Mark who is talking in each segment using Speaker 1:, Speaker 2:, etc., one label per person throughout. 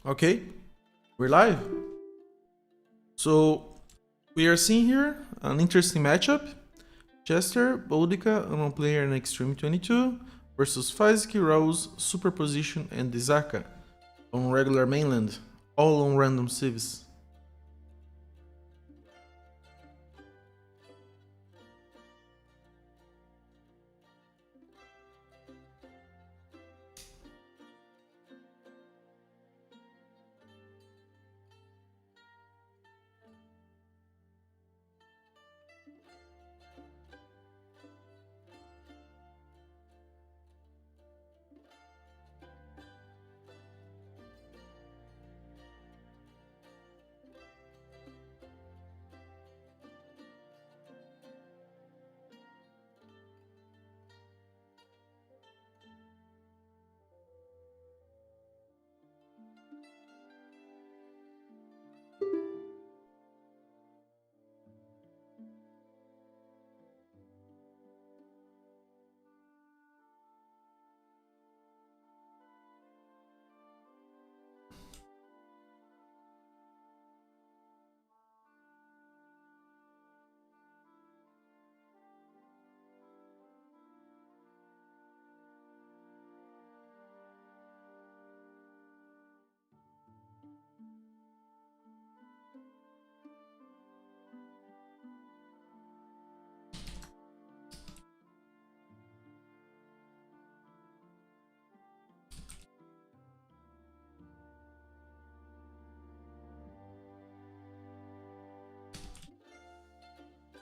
Speaker 1: Okay, we're live. So we are seeing here an interesting matchup. Chester, Boudica, Unknown Player and Extreme 22 versus Fiziki, Rose, Superposition and Dizaka on regular mainland, all on random civs.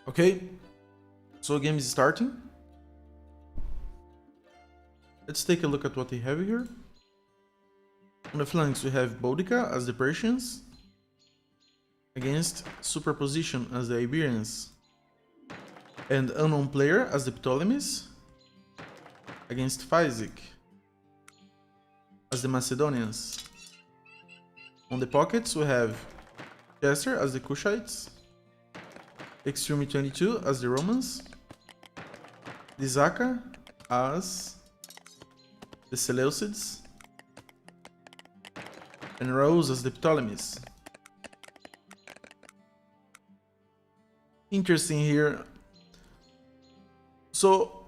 Speaker 1: Okay, so game is starting. Let's take a look at what they have here. On the flanks we have Boudica as the Persians against Superposition as the Iberians and Unknown Player as the Ptolemies against Fizik as the Macedonians. On the pockets we have Chester as the Kushites, Extreme 22 as the Romans, Dizaka as the Seleucids, and Rose as the Ptolemies. Interesting here. So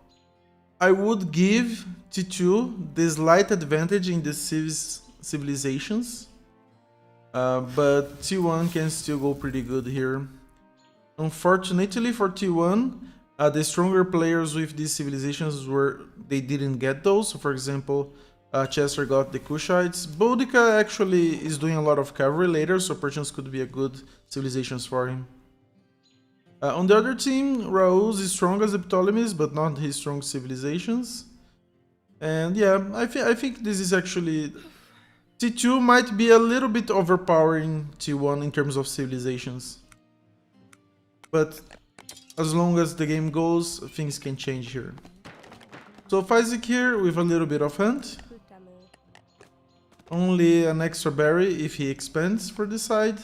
Speaker 1: I would give T2 the slight advantage in the civilizations, but T1 can still go pretty good here. Unfortunately for T1, the stronger players with these civilizations they didn't get those. So for example, Chester got the Kushites. Boudica actually is doing a lot of cavalry later, so Persians could be a good civilizations for him. On the other team, Raouz is strong as the Ptolemies, but not his strong civilizations. And yeah, I think this is actually... T2 might be a little bit overpowering T1 in terms of civilizations. But as long as the game goes, things can change here. So Fizik here with a little bit of hunt. Only an extra berry if he expands for this side.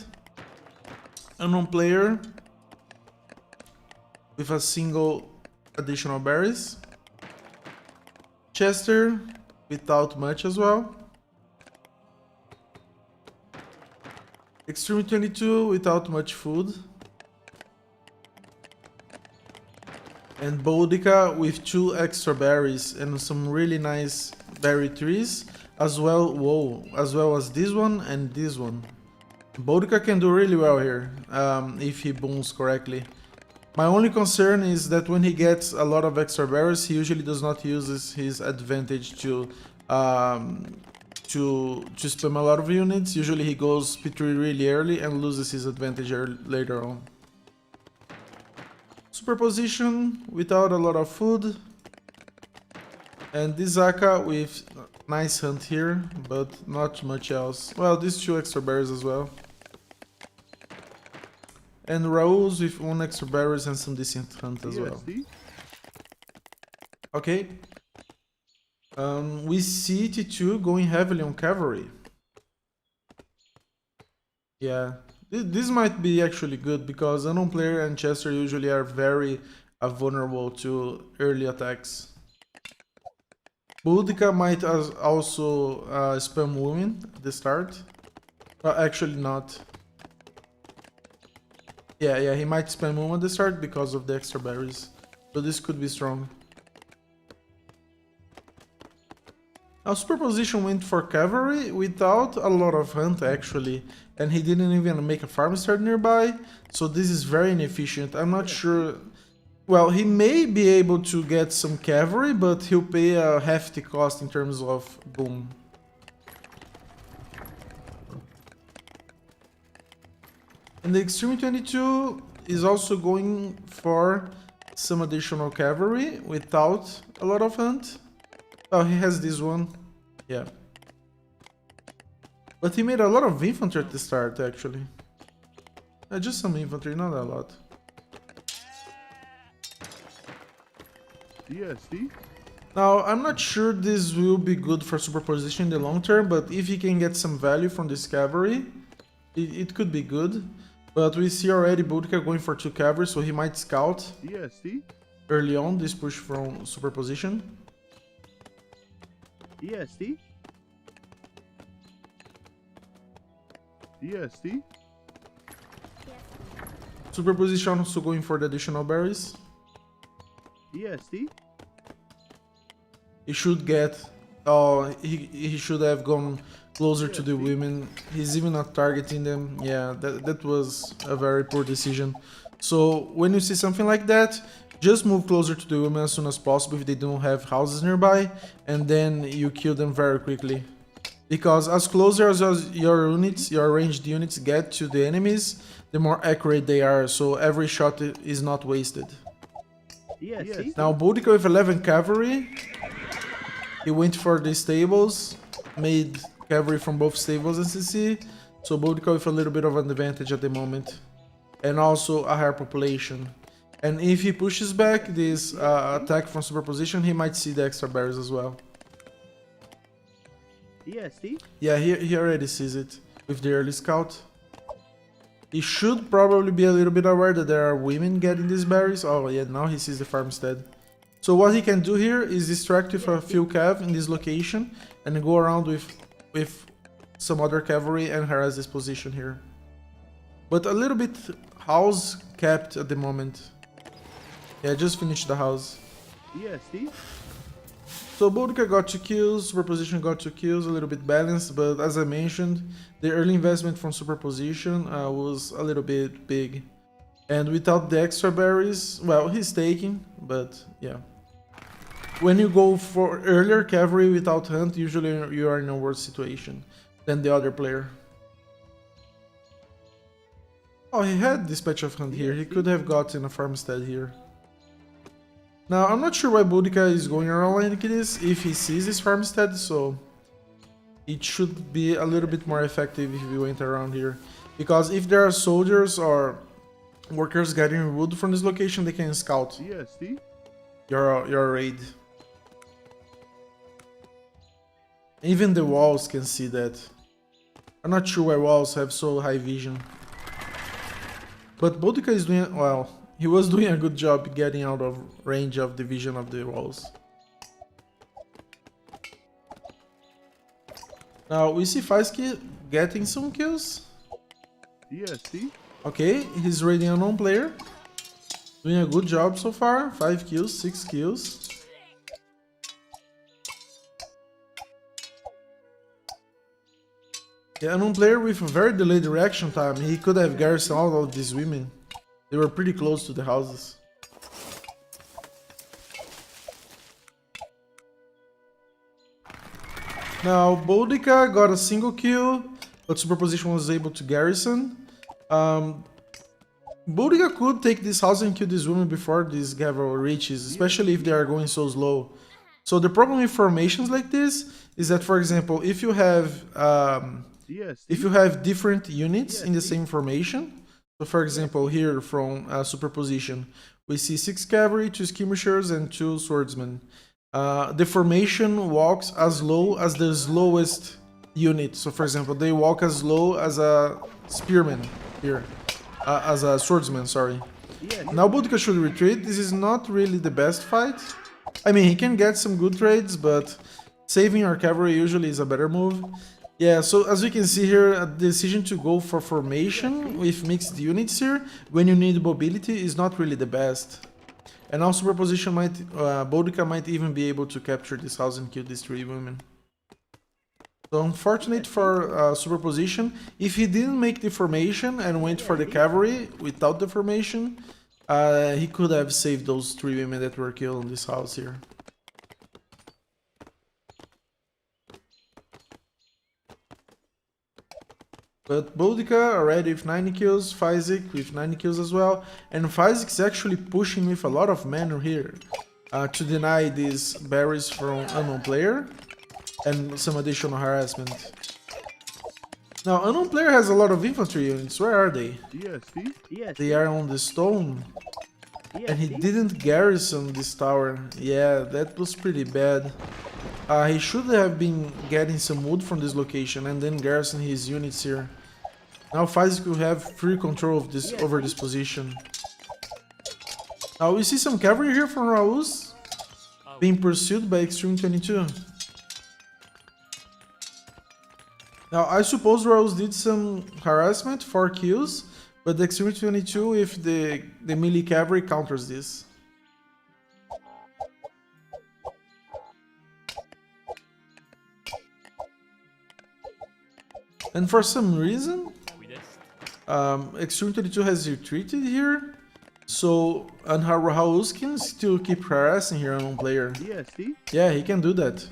Speaker 1: Unknown player with a single additional berries. Chester without much as well. Extreme 22 without much food. And Boudica with 2 extra berries and some really nice berry trees, as well as this one and this one. Boudica can do really well here, if he booms correctly. My only concern is that when he gets a lot of extra berries, he usually does not use his advantage to spam a lot of units. Usually he goes P3 really early and loses his advantage later on. Superposition without a lot of food. And Dizaka with nice hunt here, but not much else. Well, these 2 extra berries as well. And Raouz with 1 extra berries and some decent hunt as well. Okay. We see T2 going heavily on cavalry. Yeah. This might be actually good because Unknown Player and Chester usually are very vulnerable to early attacks. Boudica might also spam women at the start. Actually not. Yeah, he might spam Moon at the start because of the extra berries. So this could be strong. Now Superposition went for Cavalry without a lot of hunt actually. And he didn't even make a farm start nearby. So this is very inefficient. I'm not sure... Well, he may be able to get some Cavalry, but he'll pay a hefty cost in terms of boom. And the Extreme 22 is also going for some additional cavalry without a lot of hunt. Oh, he has this one. Yeah. But he made a lot of infantry at the start, actually. Just some infantry, not a lot.
Speaker 2: DSD?
Speaker 1: Now, I'm not sure this will be good for Superposition in the long term, but if he can get some value from this cavalry, it could be good. But we see already Boudica going for 2 cavalry, so he might scout
Speaker 2: DSD?
Speaker 1: early on this push from Superposition.
Speaker 2: DSD? DSD?
Speaker 1: Superposition also going for the additional berries.
Speaker 2: DSD?
Speaker 1: He should get... Oh, he should have gone closer to the women. He's even not targeting them. Yeah, that was a very poor decision. So when you see something like that, just move closer to the women as soon as possible if they don't have houses nearby, and then you kill them very quickly. Because as closer as your units, your ranged units get to the enemies, the more accurate they are, so every shot is not wasted.
Speaker 2: DSD?
Speaker 1: Now Boudica with 11 cavalry, he went for the stables, made cavalry from both stables and CC, so Boudica with a little bit of an advantage at the moment. And also a higher population. And if he pushes back this attack from Superposition, he might see the extra berries as well.
Speaker 2: DSD?
Speaker 1: Yeah, he already sees it with the early scout. He should probably be a little bit aware that there are women getting these berries. Oh yeah, now he sees the farmstead. So what he can do here is distract with a few cav in this location and go around with some other cavalry and harass this position here. But a little bit house capped at the moment. Yeah, just finished the house.
Speaker 2: DSD?
Speaker 1: So Boudica got 2 kills, Superposition got 2 kills, a little bit balanced, but as I mentioned, the early investment from Superposition was a little bit big. And without the extra berries, well, he's taking, but yeah. When you go for earlier cavalry without hunt, usually you are in a worse situation than the other player. Oh, he had Dispatch of Hunt here, he could have gotten a farmstead here. Now, I'm not sure why Boudica is going around like this if he sees his farmstead, so it should be a little bit more effective if we went around here. Because if there are soldiers or workers getting wood from this location, they can scout
Speaker 2: DSD?
Speaker 1: your raid. Even the walls can see that. I'm not sure why walls have so high vision. But Boudica is doing, well, he was doing a good job getting out of range of the vision of the walls. Now we see Faisky getting some kills.
Speaker 2: DSD?
Speaker 1: Okay, he's raiding a unknown player. Doing a good job so far. 5 kills, 6 kills. The unknown player with a very delayed reaction time. He could have garrisoned all of these women. They were pretty close to the houses. Now Boudica got a single kill, but Superposition was able to garrison. Boudica could take this house and kill this woman before this cavalry reaches, especially if they are going so slow. So the problem with formations like this is that, for example, if you have different units in the same formation, so for example here from Superposition, we see 6 cavalry, 2 skirmishers and 2 swordsmen. The formation walks as low as the slowest unit. So for example, they walk as low as a spearman here, as a swordsman, sorry. Now Boudica should retreat. This is not really the best fight. I mean, he can get some good trades, but saving our cavalry usually is a better move. Yeah, so as we can see here, a decision to go for formation with mixed units here when you need mobility is not really the best. And now superposition might, Boudica might even be able to capture this house and kill these 3 women. So unfortunate for superposition, if he didn't make the formation and went for the cavalry without the formation, he could have saved those 3 women that were killed in this house here. But Boudica already with 90 kills, Faizik with 90 kills as well, and Faizik is actually pushing with a lot of men here to deny these berries from unknown player and some additional harassment. Now unknown player has a lot of infantry units, where are they?
Speaker 2: DST? DST?
Speaker 1: They are on the stone, and he didn't garrison this tower. Yeah, that was pretty bad. He should have been getting some wood from this location and then garrison his units here. Now Faizik will have free control of this over this position. Now we see some cavalry here from Raus being pursued by Extreme 22. Now I suppose Raus did some harassment, 4 kills, but the Extreme 22 if the melee cavalry counters this. And for some reason, Extreme 22 has retreated here, so Raus can still keep harassing here on player.
Speaker 2: DST?
Speaker 1: Yeah, he can do that,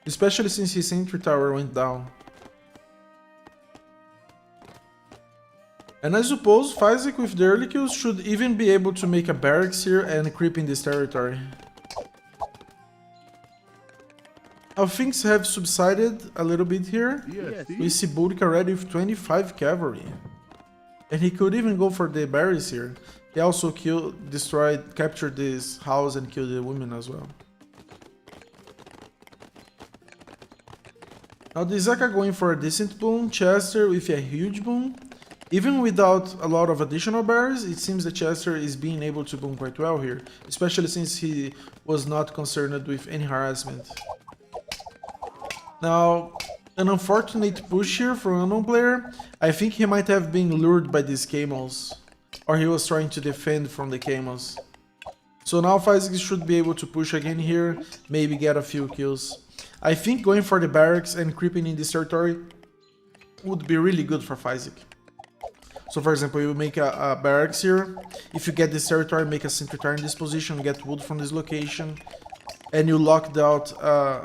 Speaker 1: especially since his sentry tower went down. And I suppose Faizik with the early kills should even be able to make a barracks here and creep in this territory. Now things have subsided a little bit here. We see Boudica ready with 25 cavalry. And he could even go for the berries here. He also captured this house and killed the women as well. Now the Zaka going for a decent boon, Chester with a huge boon. Even without a lot of additional berries, it seems that Chester is being able to boon quite well here, especially since he was not concerned with any harassment. Now, an unfortunate push here from an unknown player. I think he might have been lured by these camels, or he was trying to defend from the camels. So now Faizik should be able to push again here, maybe get a few kills. I think going for the barracks and creeping in this territory would be really good for Faizik. So for example, you make a barracks here. If you get this territory, make a sentry tower in this position, get wood from this location, and you locked out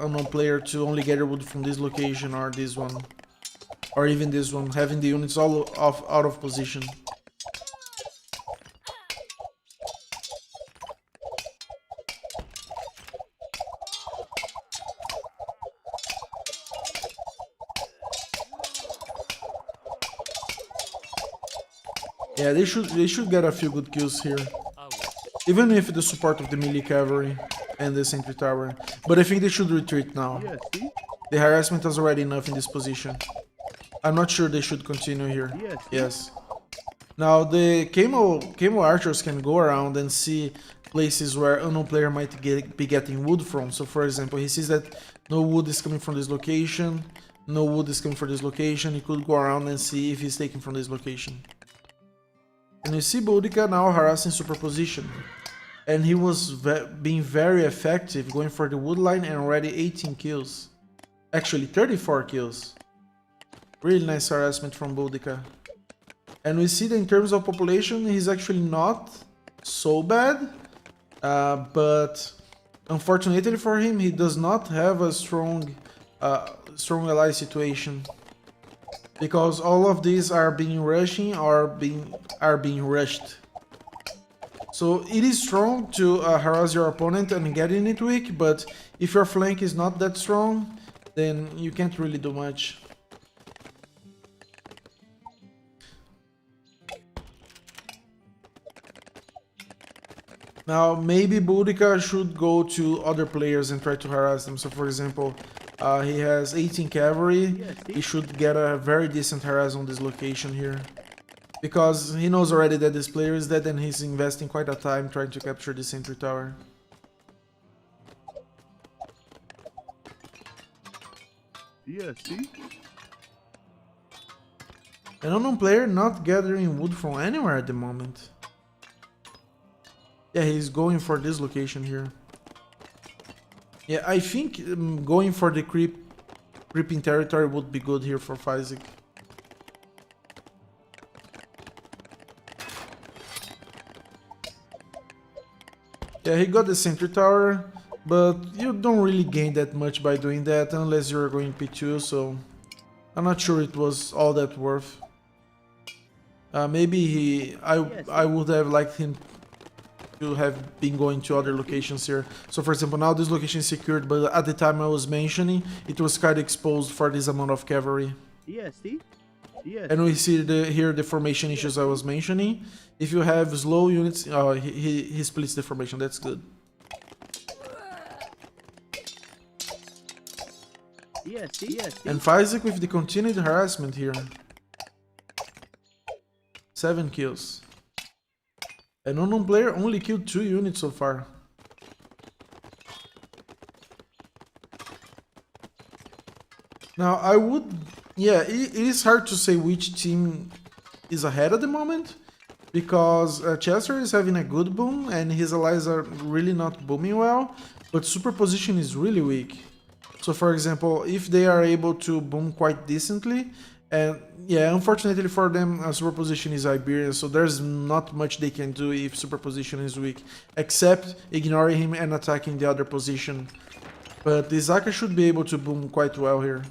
Speaker 1: unknown player to only get your wood from this location or this one, or even this one, having the units all out of position. Yeah, they should get a few good kills here, even with the support of the melee cavalry and the sentry tower. But I think they should retreat now. The harassment is already enough in this position. I'm not sure they should continue here. Yes. Now the camel archers can go around and see places where unknown player might be getting wood from. So for example, he sees that no wood is coming from this location, no wood is coming from this location. He could go around and see if he's taken from this location. And you see Boudica now harassing superposition. And he was being very effective, going for the wood line and already 18 kills. Actually 34 kills. Really nice harassment from Boudica. And we see that in terms of population, he's actually not so bad. But unfortunately for him, he does not have a strong ally situation. Because all of these are being rushing or are being rushed. So it is strong to harass your opponent and get in it weak, but if your flank is not that strong, then you can't really do much. Now maybe Boudica should go to other players and try to harass them. So for example, he has 18 cavalry, he should get a very decent harass on this location here. Because he knows already that this player is dead and he's investing quite a time trying to capture the sentry tower.
Speaker 2: DST?
Speaker 1: An unknown player not gathering wood from anywhere at the moment. Yeah, he's going for this location here. Yeah, I think going for the creeping territory would be good here for Fizek. Yeah, he got the sentry tower, but you don't really gain that much by doing that unless you're going P2, so I'm not sure it was all that worth. Maybe I would have liked him to have been going to other locations here. So for example, now this location is secured, but at the time I was mentioning, it was kind of exposed for this amount of cavalry.
Speaker 2: EST? EST?
Speaker 1: And we see here the formation issues I was mentioning. If you have slow units, he splits the formation, that's good.
Speaker 2: EST? EST?
Speaker 1: And Fizek with the continued harassment here. 7 kills. An unknown player only killed 2 units so far. Now I would... Yeah, it is hard to say which team is ahead at the moment. Because Chester is having a good boom and his allies are really not booming well. But superposition is really weak. So for example, if they are able to boom quite decently... And yeah, unfortunately for them, superposition is Iberian, so there's not much they can do if superposition is weak, except ignoring him and attacking the other position. But the Zaka should be able to boom quite well here.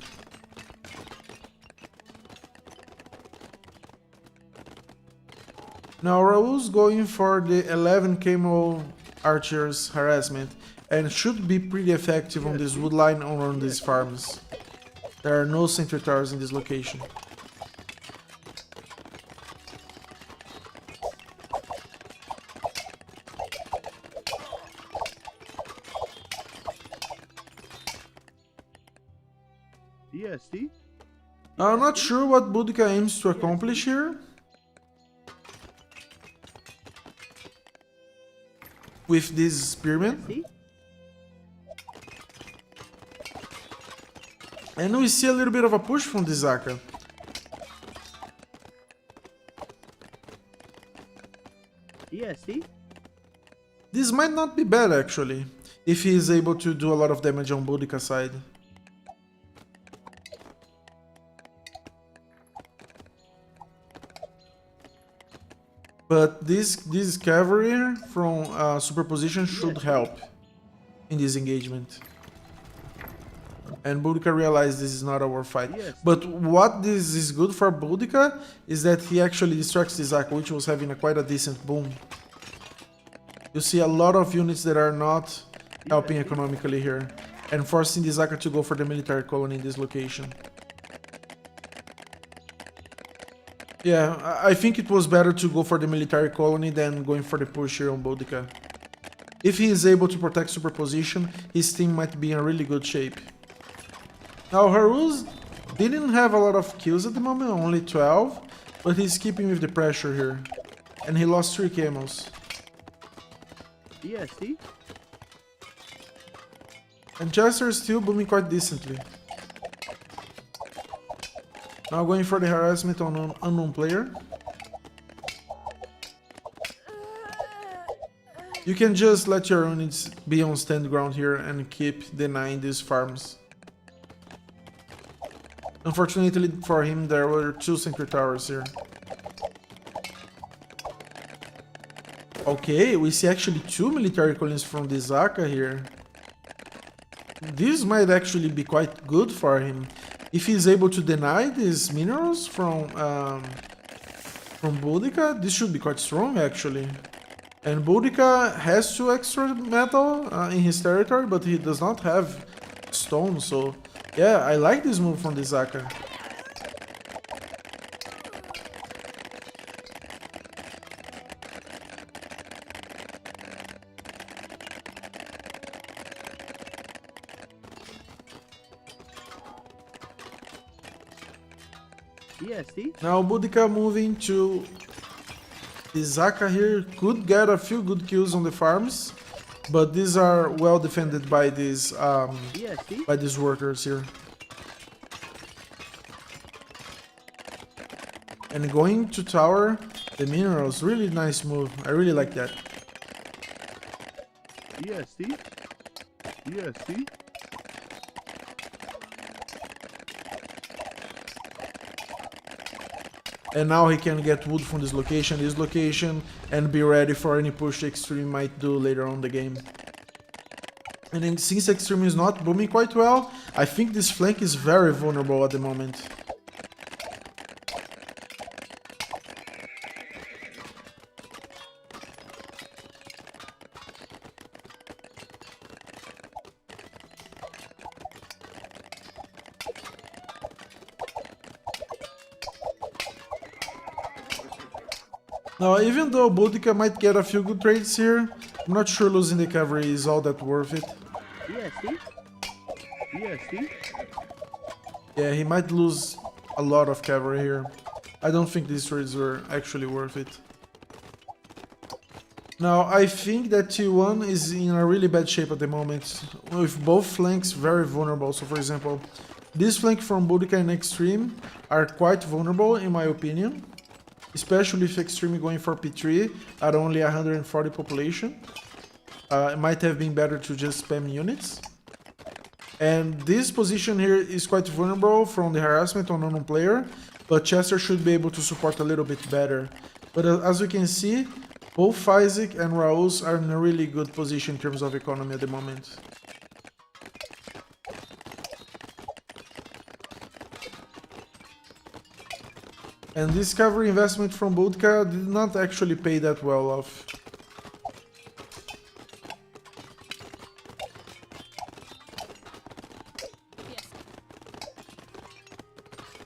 Speaker 1: Now Raul's going for the 11 Camo Archers harassment, and should be pretty effective on this wood line around these farms. There are no sentry towers in this location.
Speaker 2: EST?
Speaker 1: I'm not sure what Boudica aims to accomplish here. With this spearman. And we see a little bit of a push from the Zaka.
Speaker 2: EST?
Speaker 1: This might not be bad actually, if he is able to do a lot of damage on Boudica's side. But this cavalry from superposition should help in this engagement. And Boudica realized this is not our fight.
Speaker 2: Yes.
Speaker 1: But what this is good for Boudica is that he actually distracts the Zaka, which was having quite a decent boom. You see a lot of units that are not helping economically here, and forcing the Zaka to go for the military colony in this location. Yeah, I think it was better to go for the military colony than going for the push here on Boudica. If he is able to protect superposition, his team might be in really good shape. Now Haruz didn't have a lot of kills at the moment, only 12, but he's keeping with the pressure here. And he lost 3 camos.
Speaker 2: EST?
Speaker 1: And Chester is still booming quite decently. Now going for the harassment on an unknown player. You can just let your units be on stand ground here and keep denying these farms. Unfortunately for him, there were 2 sentry towers here. Okay, we see actually 2 military colonies from the Zaka here. This might actually be quite good for him. If he's able to deny these minerals from Boudica, this should be quite strong actually. And Boudica has 2 extra metal in his territory, but he does not have stone, so yeah, I like this move from the Zaka.
Speaker 2: EST?
Speaker 1: Now Boudica moving to the Zaka here could get a few good kills on the farms, but these are well defended by these workers here. And going to tower the minerals, really nice move. I really like that.
Speaker 2: EST? EST?
Speaker 1: And now he can get wood from this location, and be ready for any push Extreme might do later on the game. And then since Extreme is not booming quite well, I think this flank is very vulnerable at the moment. Now, even though Boudica might get a few good trades here, I'm not sure losing the cavalry is all that worth it.
Speaker 2: EST? EST?
Speaker 1: Yeah, he might lose a lot of cavalry here. I don't think these trades were actually worth it. Now, I think that T1 is in a really bad shape at the moment, with both flanks very vulnerable. So, for example, this flank from Boudica and Extreme are quite vulnerable in my opinion. Especially if Extreme going for P3 at only 140 population. It might have been better to just spam units. And this position here is quite vulnerable from the harassment on unknown player, but Chester should be able to support a little bit better. But as you can see, both Isaac and Raus are in a really good position in terms of economy at the moment. And this cavalry investment from Boudica did not actually pay that well off.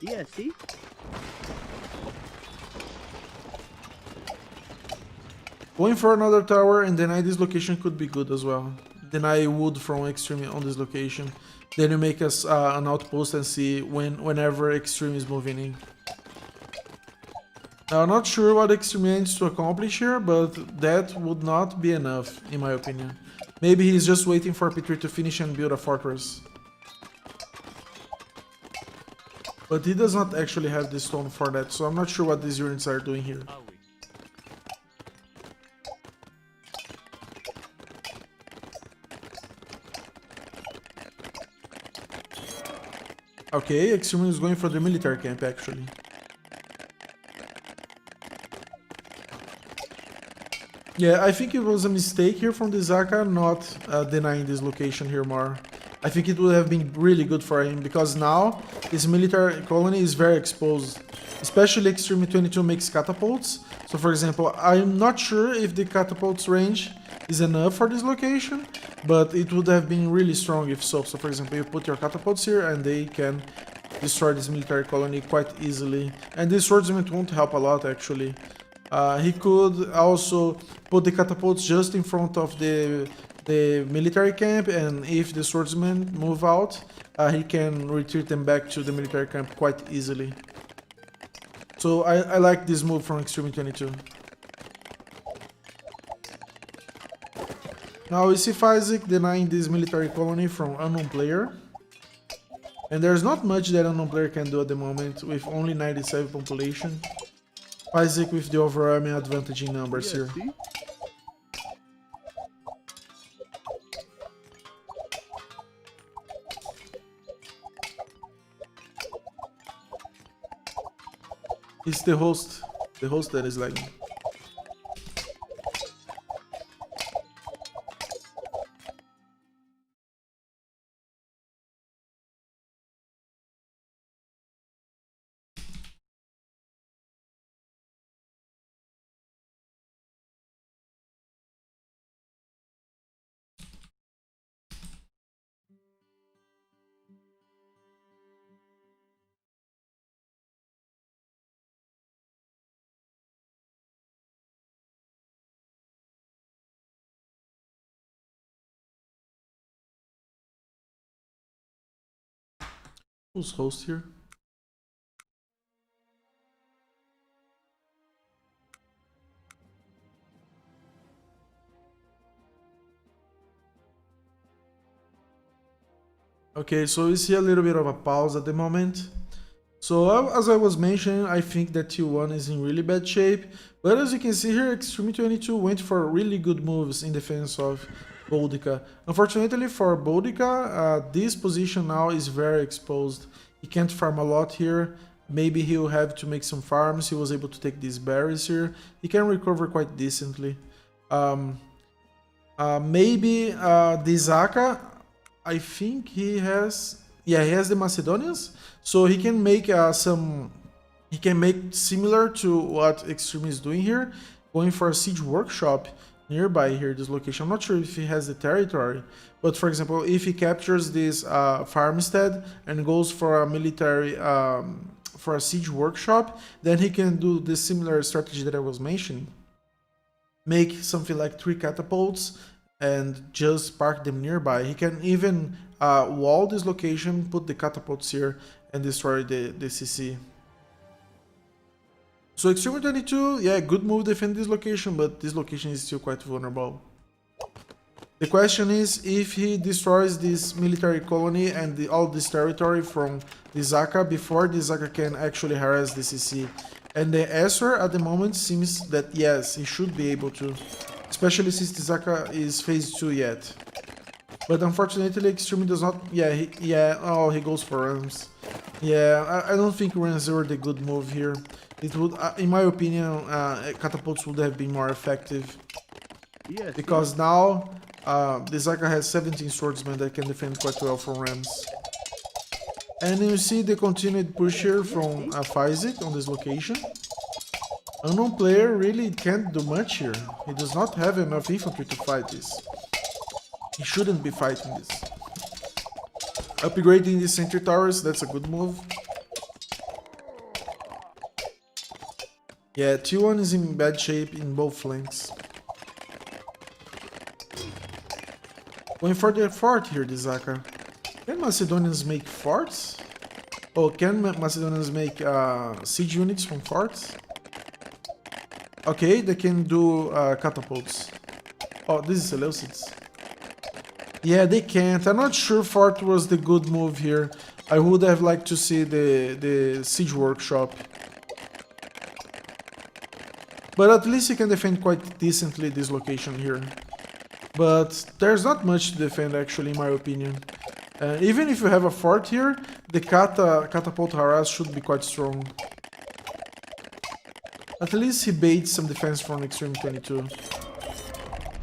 Speaker 2: EST?
Speaker 1: Going for another tower and deny this location could be good as well. Deny wood from Extreme on this location. Then you make us an outpost and see whenever Extreme is moving in. Now, I'm not sure what Extreme aims to accomplish here, but that would not be enough, in my opinion. Maybe he's just waiting for P3 to finish and build a fortress. But he does not actually have the stone for that, so I'm not sure what these units are doing here. Okay, Extreme is going for the military camp actually. Yeah, I think it was a mistake here from the Zaka not denying this location here more. I think it would have been really good for him, because now his military colony is very exposed. Especially Extreme 22 makes catapults. So for example, I'm not sure if the catapults range is enough for this location, but it would have been really strong if so. So for example, you put your catapults here and they can destroy this military colony quite easily. And this swordsman won't help a lot actually. He could also put the catapults just in front of the military camp, and if the swordsmen move out, he can retreat them back to the military camp quite easily. So I like this move from Extreme 22. Now we see Isaac denying this military colony from unknown player. And there's not much that unknown player can do at the moment with only 97 population. Isaac with the overwhelming advantage in numbers here. It's the host that is lagging. Who's host here? Okay, so we see a little bit of a pause at the moment. So as I was mentioning, I think that T1 is in really bad shape. But as you can see here, Extreme 22 went for really good moves in defense of Boudica. Unfortunately for Boudica, this position now is very exposed. He can't farm a lot here. Maybe he'll have to make some farms. He was able to take these berries here. He can recover quite decently. Maybe the Zaka, I think he has... Yeah, he has the Macedonians. So he can make he can make similar to what Extreme is doing here, going for a siege workshop nearby here, this location. I'm not sure if he has the territory, but for example, if he captures this farmstead and goes for a military, for a siege workshop, then he can do the similar strategy that I was mentioning. Make something like 3 catapults and just park them nearby. He can even wall this location, put the catapults here, and destroy the CC. So Extreme 22, yeah, good move defend this location, but this location is still quite vulnerable. The question is if he destroys this military colony and all this territory from the Zaka before the Zaka can actually harass the CC. And the answer at the moment seems that yes, he should be able to, especially since the Zaka is phase 2 yet. But unfortunately, Extreme does not. Yeah, oh, he goes for Rams. Yeah, I don't think Rams were the good move here. It would, in my opinion, catapults would have been more effective.
Speaker 2: Yes.
Speaker 1: Because now the Zaka has 17 swordsmen that can defend quite well from Rams. And you see the continued push here from Physic on this location. Unknown player really can't do much here. He does not have enough infantry to fight this. He shouldn't be fighting this. Upgrading the center towers, that's a good move. Yeah, T1 is in bad shape in both flanks. Going for the fort here, the Zaka. Can Macedonians make forts? Oh, can Macedonians make siege units from forts? Okay, they can do catapults. Oh, this is Seleucids. Yeah, they can't. I'm not sure fort was the good move here. I would have liked to see the siege workshop. But at least he can defend quite decently this location here. But there's not much to defend actually, in my opinion. Even if you have a fort here, the catapult harass should be quite strong. At least he baits some defense from Extreme 22.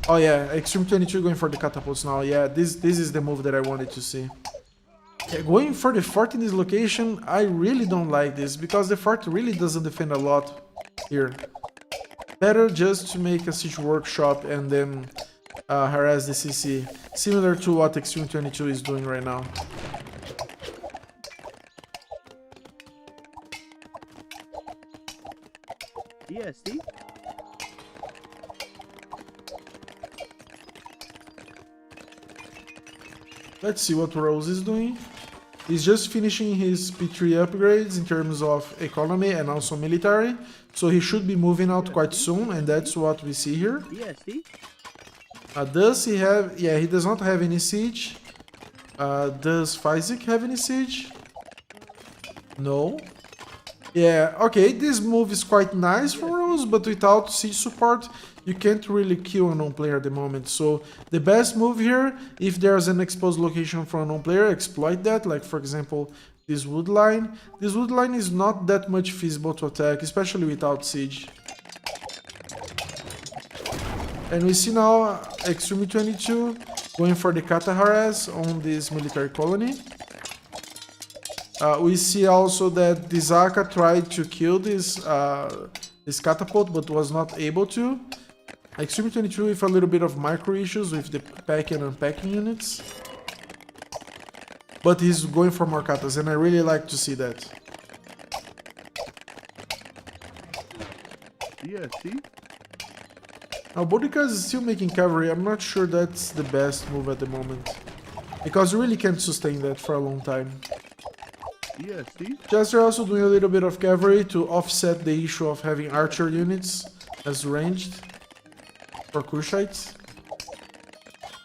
Speaker 1: Oh yeah, Extreme 22 going for the catapults now. Yeah, this is the move that I wanted to see. Yeah, going for the fort in this location, I really don't like this, because the fort really doesn't defend a lot here. Better just to make a siege workshop and then harass the CC, similar to what Extreme 22 is doing right now.
Speaker 2: Yeah, see?
Speaker 1: Let's see what Rose is doing. He's just finishing his P3 upgrades in terms of economy and also military, so he should be moving out quite soon, and that's what we see here.
Speaker 2: Yeah, see?
Speaker 1: Does he have... Yeah, he does not have any siege. Does Physic have any siege? No. Yeah, okay, this move is quite nice for Rose, but without siege support, you can't really kill an unknown player at the moment. So the best move here, if there's an exposed location for an unknown player, exploit that. Like for example, this wood line. This wood line is not that much feasible to attack, especially without siege. And we see now Extreme 22 going for the Kata harass on this military colony. We see also that the Zaka tried to kill this this catapult, but was not able to. Extreme 22 with a little bit of micro issues with the packing and unpacking units. But he's going for more katas, and I really like to see that.
Speaker 2: Yeah, see?
Speaker 1: Now Boudica is still making cavalry. I'm not sure that's the best move at the moment, because you really can't sustain that for a long time.
Speaker 2: Yeah, see?
Speaker 1: Jester also doing a little bit of cavalry to offset the issue of having archer units as ranged for Kushites.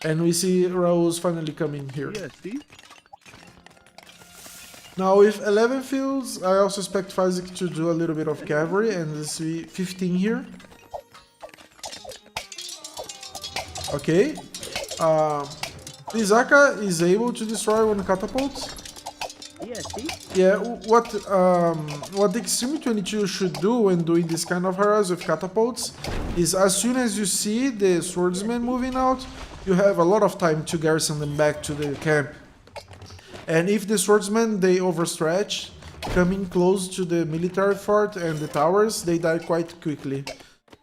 Speaker 1: And we see Raouz finally coming here.
Speaker 2: Yeah, see?
Speaker 1: Now with 11 fields, I also expect Fazik to do a little bit of cavalry, and this will be 15 here. Okay. Izaka is able to destroy one catapult.
Speaker 2: ESC?
Speaker 1: Yeah, what the Extreme 22 should do when doing this kind of harass with catapults is as soon as you see the swordsman moving out, you have a lot of time to garrison them back to the camp. And if the swordsmen, they overstretch, coming close to the military fort and the towers, they die quite quickly.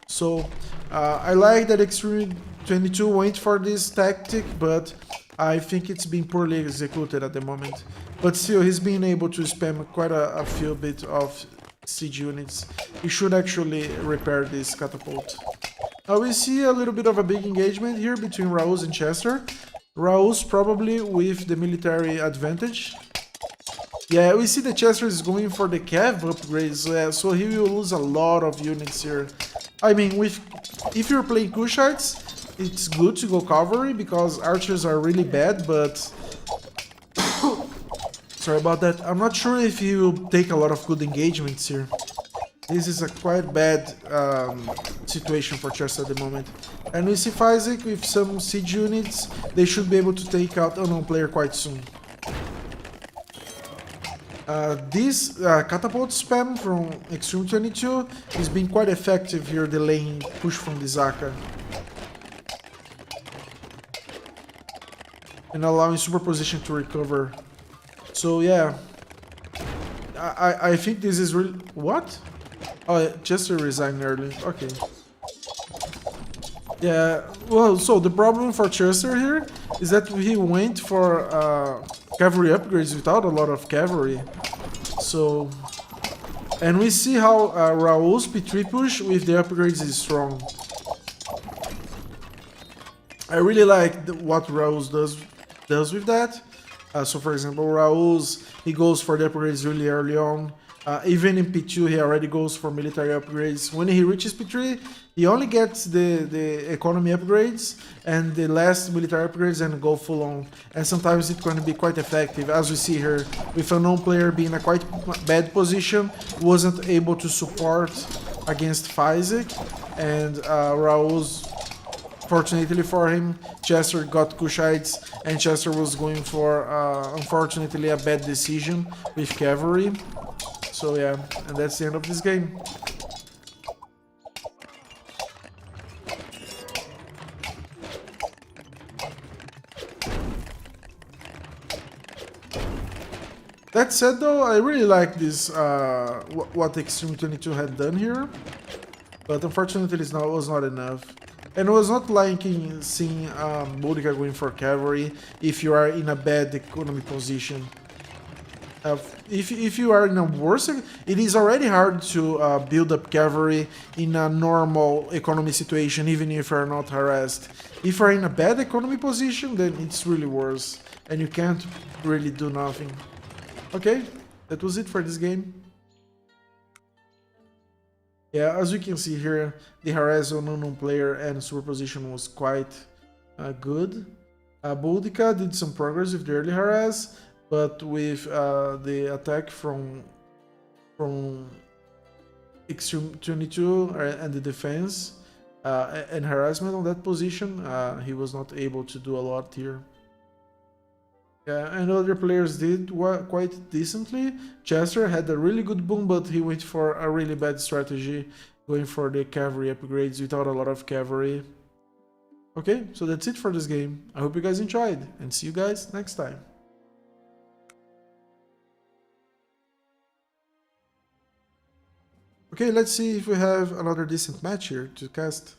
Speaker 1: So I like that Extreme 22 went for this tactic, but I think it's been poorly executed at the moment. But still, he's been able to spam quite a few bit of siege units. He should actually repair this catapult. We see a little bit of a big engagement here between Raus and Chester. Raus probably with the military advantage. Yeah, we see that Chester is going for the cav upgrades, so he will lose a lot of units here. I mean, if you're playing Kushites, it's good to go cavalry because archers are really bad, but sorry about that. I'm not sure if he will take a lot of good engagements here. This is a quite bad situation for Chester at the moment. And we see Fazik with some siege units. They should be able to take out unknown player quite soon. This catapult spam from Extreme 22 is being quite effective here, delaying push from the Zaka. And allowing superposition to recover. So yeah, I think this is really... What? Oh, Chester resigned early. Okay. Yeah, well, so the problem for Chester here is that he went for cavalry upgrades without a lot of cavalry. So... And we see how Raul's P3 push with the upgrades is strong. I really like what Raul's does with that. So for example, Raul's, he goes for the upgrades really early on. Even in P2, he already goes for military upgrades. When he reaches P3, he only gets the economy upgrades and the last military upgrades and go full on. And sometimes it's going to be quite effective, as we see here, with a known player being in a quite bad position, wasn't able to support against Fazik, and Raul's, fortunately for him, Chester got Kushites, and Chester was going for, unfortunately, a bad decision with cavalry. So yeah, and that's the end of this game. That said though, I really like this, what Extreme 22 had done here. But unfortunately it was not enough. And it was not liking seeing Boudica going for cavalry if you are in a bad economy position. If you are in a worse, it is already hard to build up cavalry in a normal economy situation, even if you are not harassed. If you are in a bad economy position, then it's really worse, and you can't really do nothing. Okay, that was it for this game. Yeah, as you can see here, the harass on unknown player and superposition was quite good. Boudica did some progress with the early harass, but with the attack from Extreme 22 and the defense and harassment on that position, he was not able to do a lot here. Yeah, and other players did quite decently. Chester had a really good boom, but he went for a really bad strategy, going for the cavalry upgrades without a lot of cavalry. Okay, so that's it for this game. I hope you guys enjoyed, and see you guys next time. Okay, let's see if we have another decent match here to cast.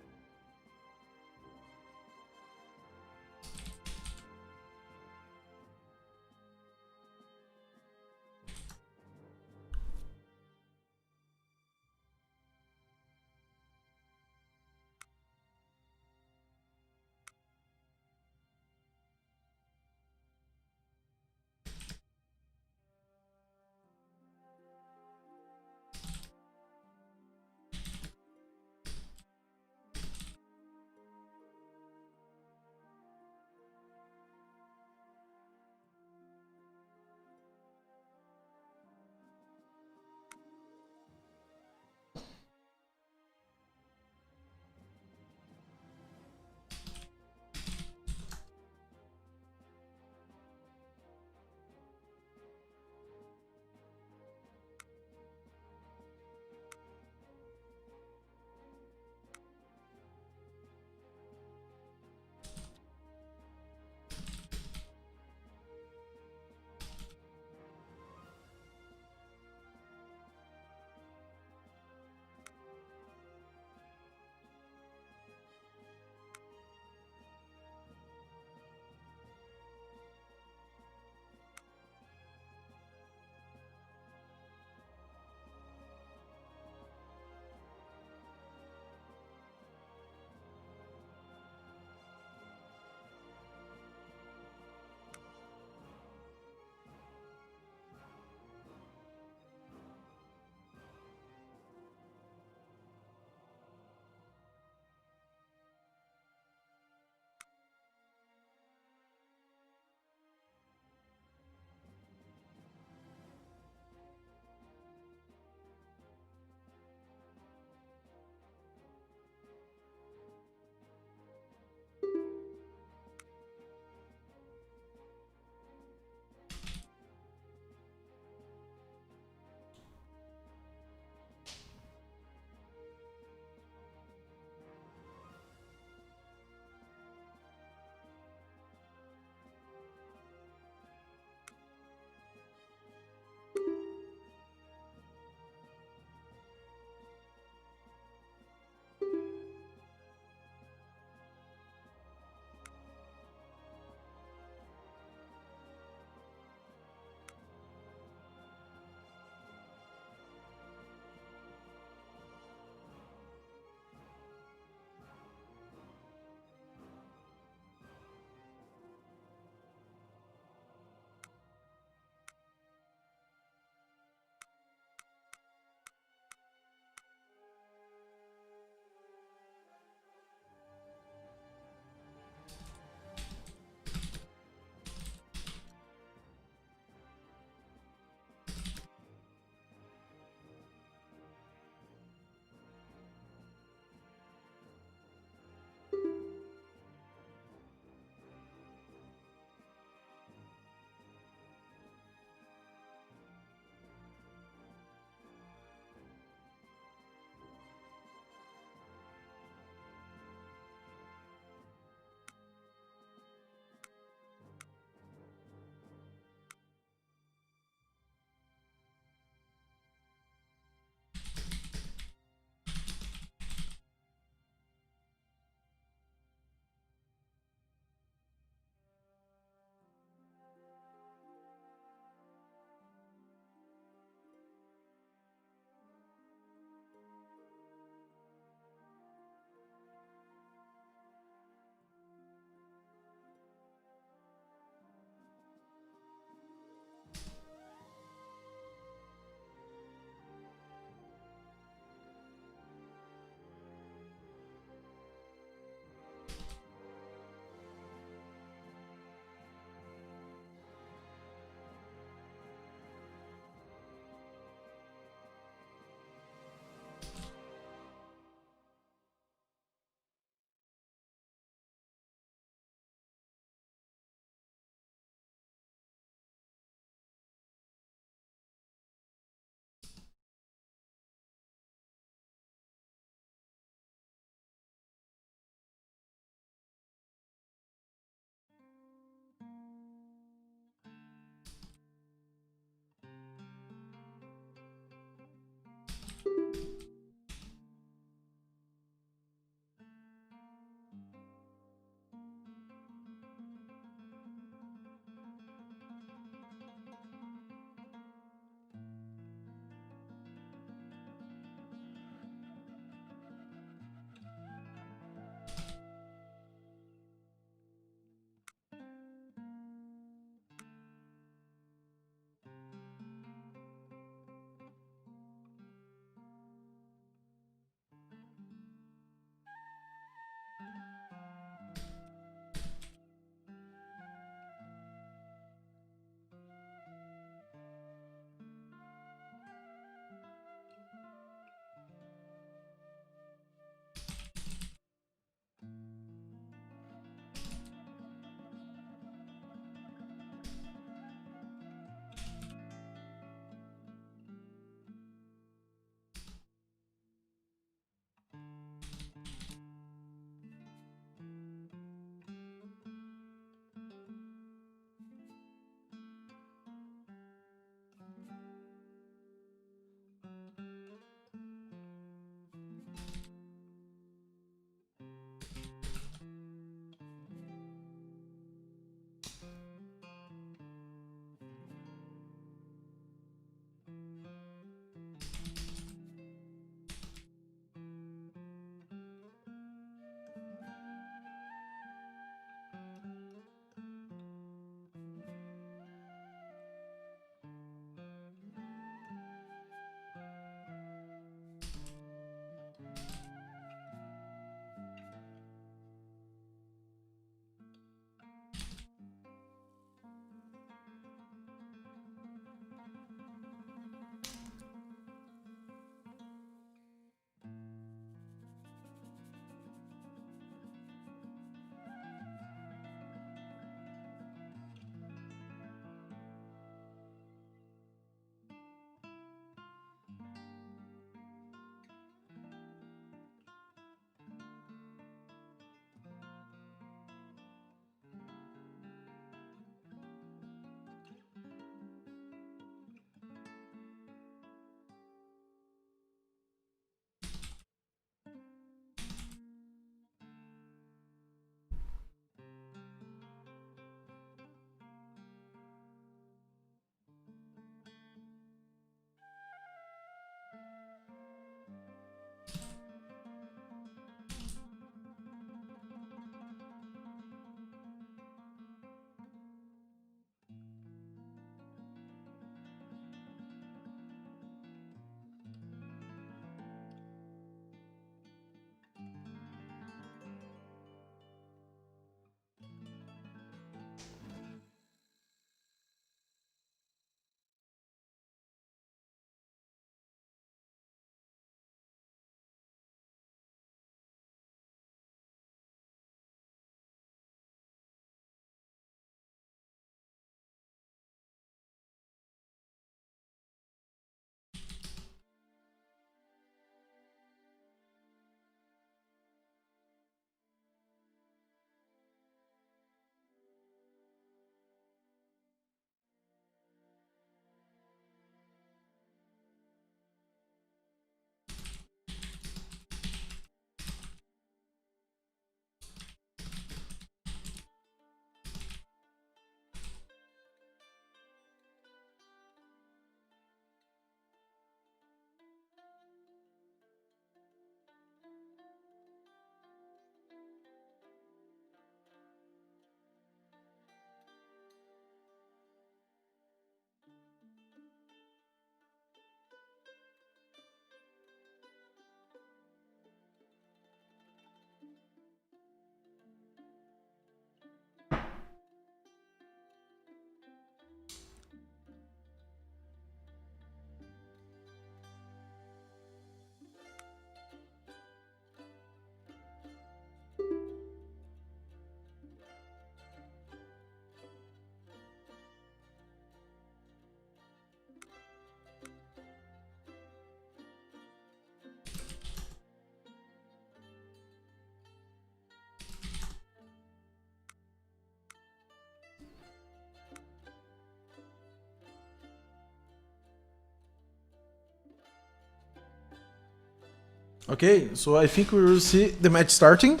Speaker 1: Okay, so I think we will see the match starting.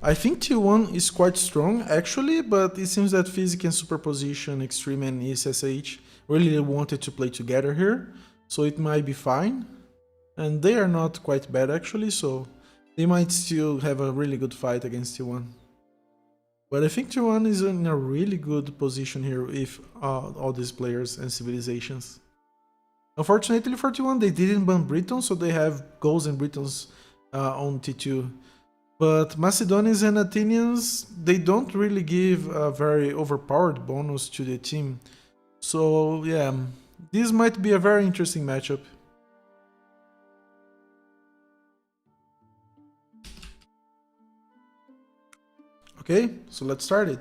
Speaker 1: I think T1 is quite strong actually, but it seems that Physic and Superposition, Extreme and ESSH really wanted to play together here, so it might be fine. And they are not quite bad actually, so they might still have a really good fight against T1. But I think T1 is in a really good position here with all these players and civilizations. Unfortunately for T1, they didn't ban Britons, so they have Gauls and Britons on T2. But Macedonians and Athenians, they don't really give a very overpowered bonus to the team. So yeah, this might be a very interesting matchup. Okay, so let's start it.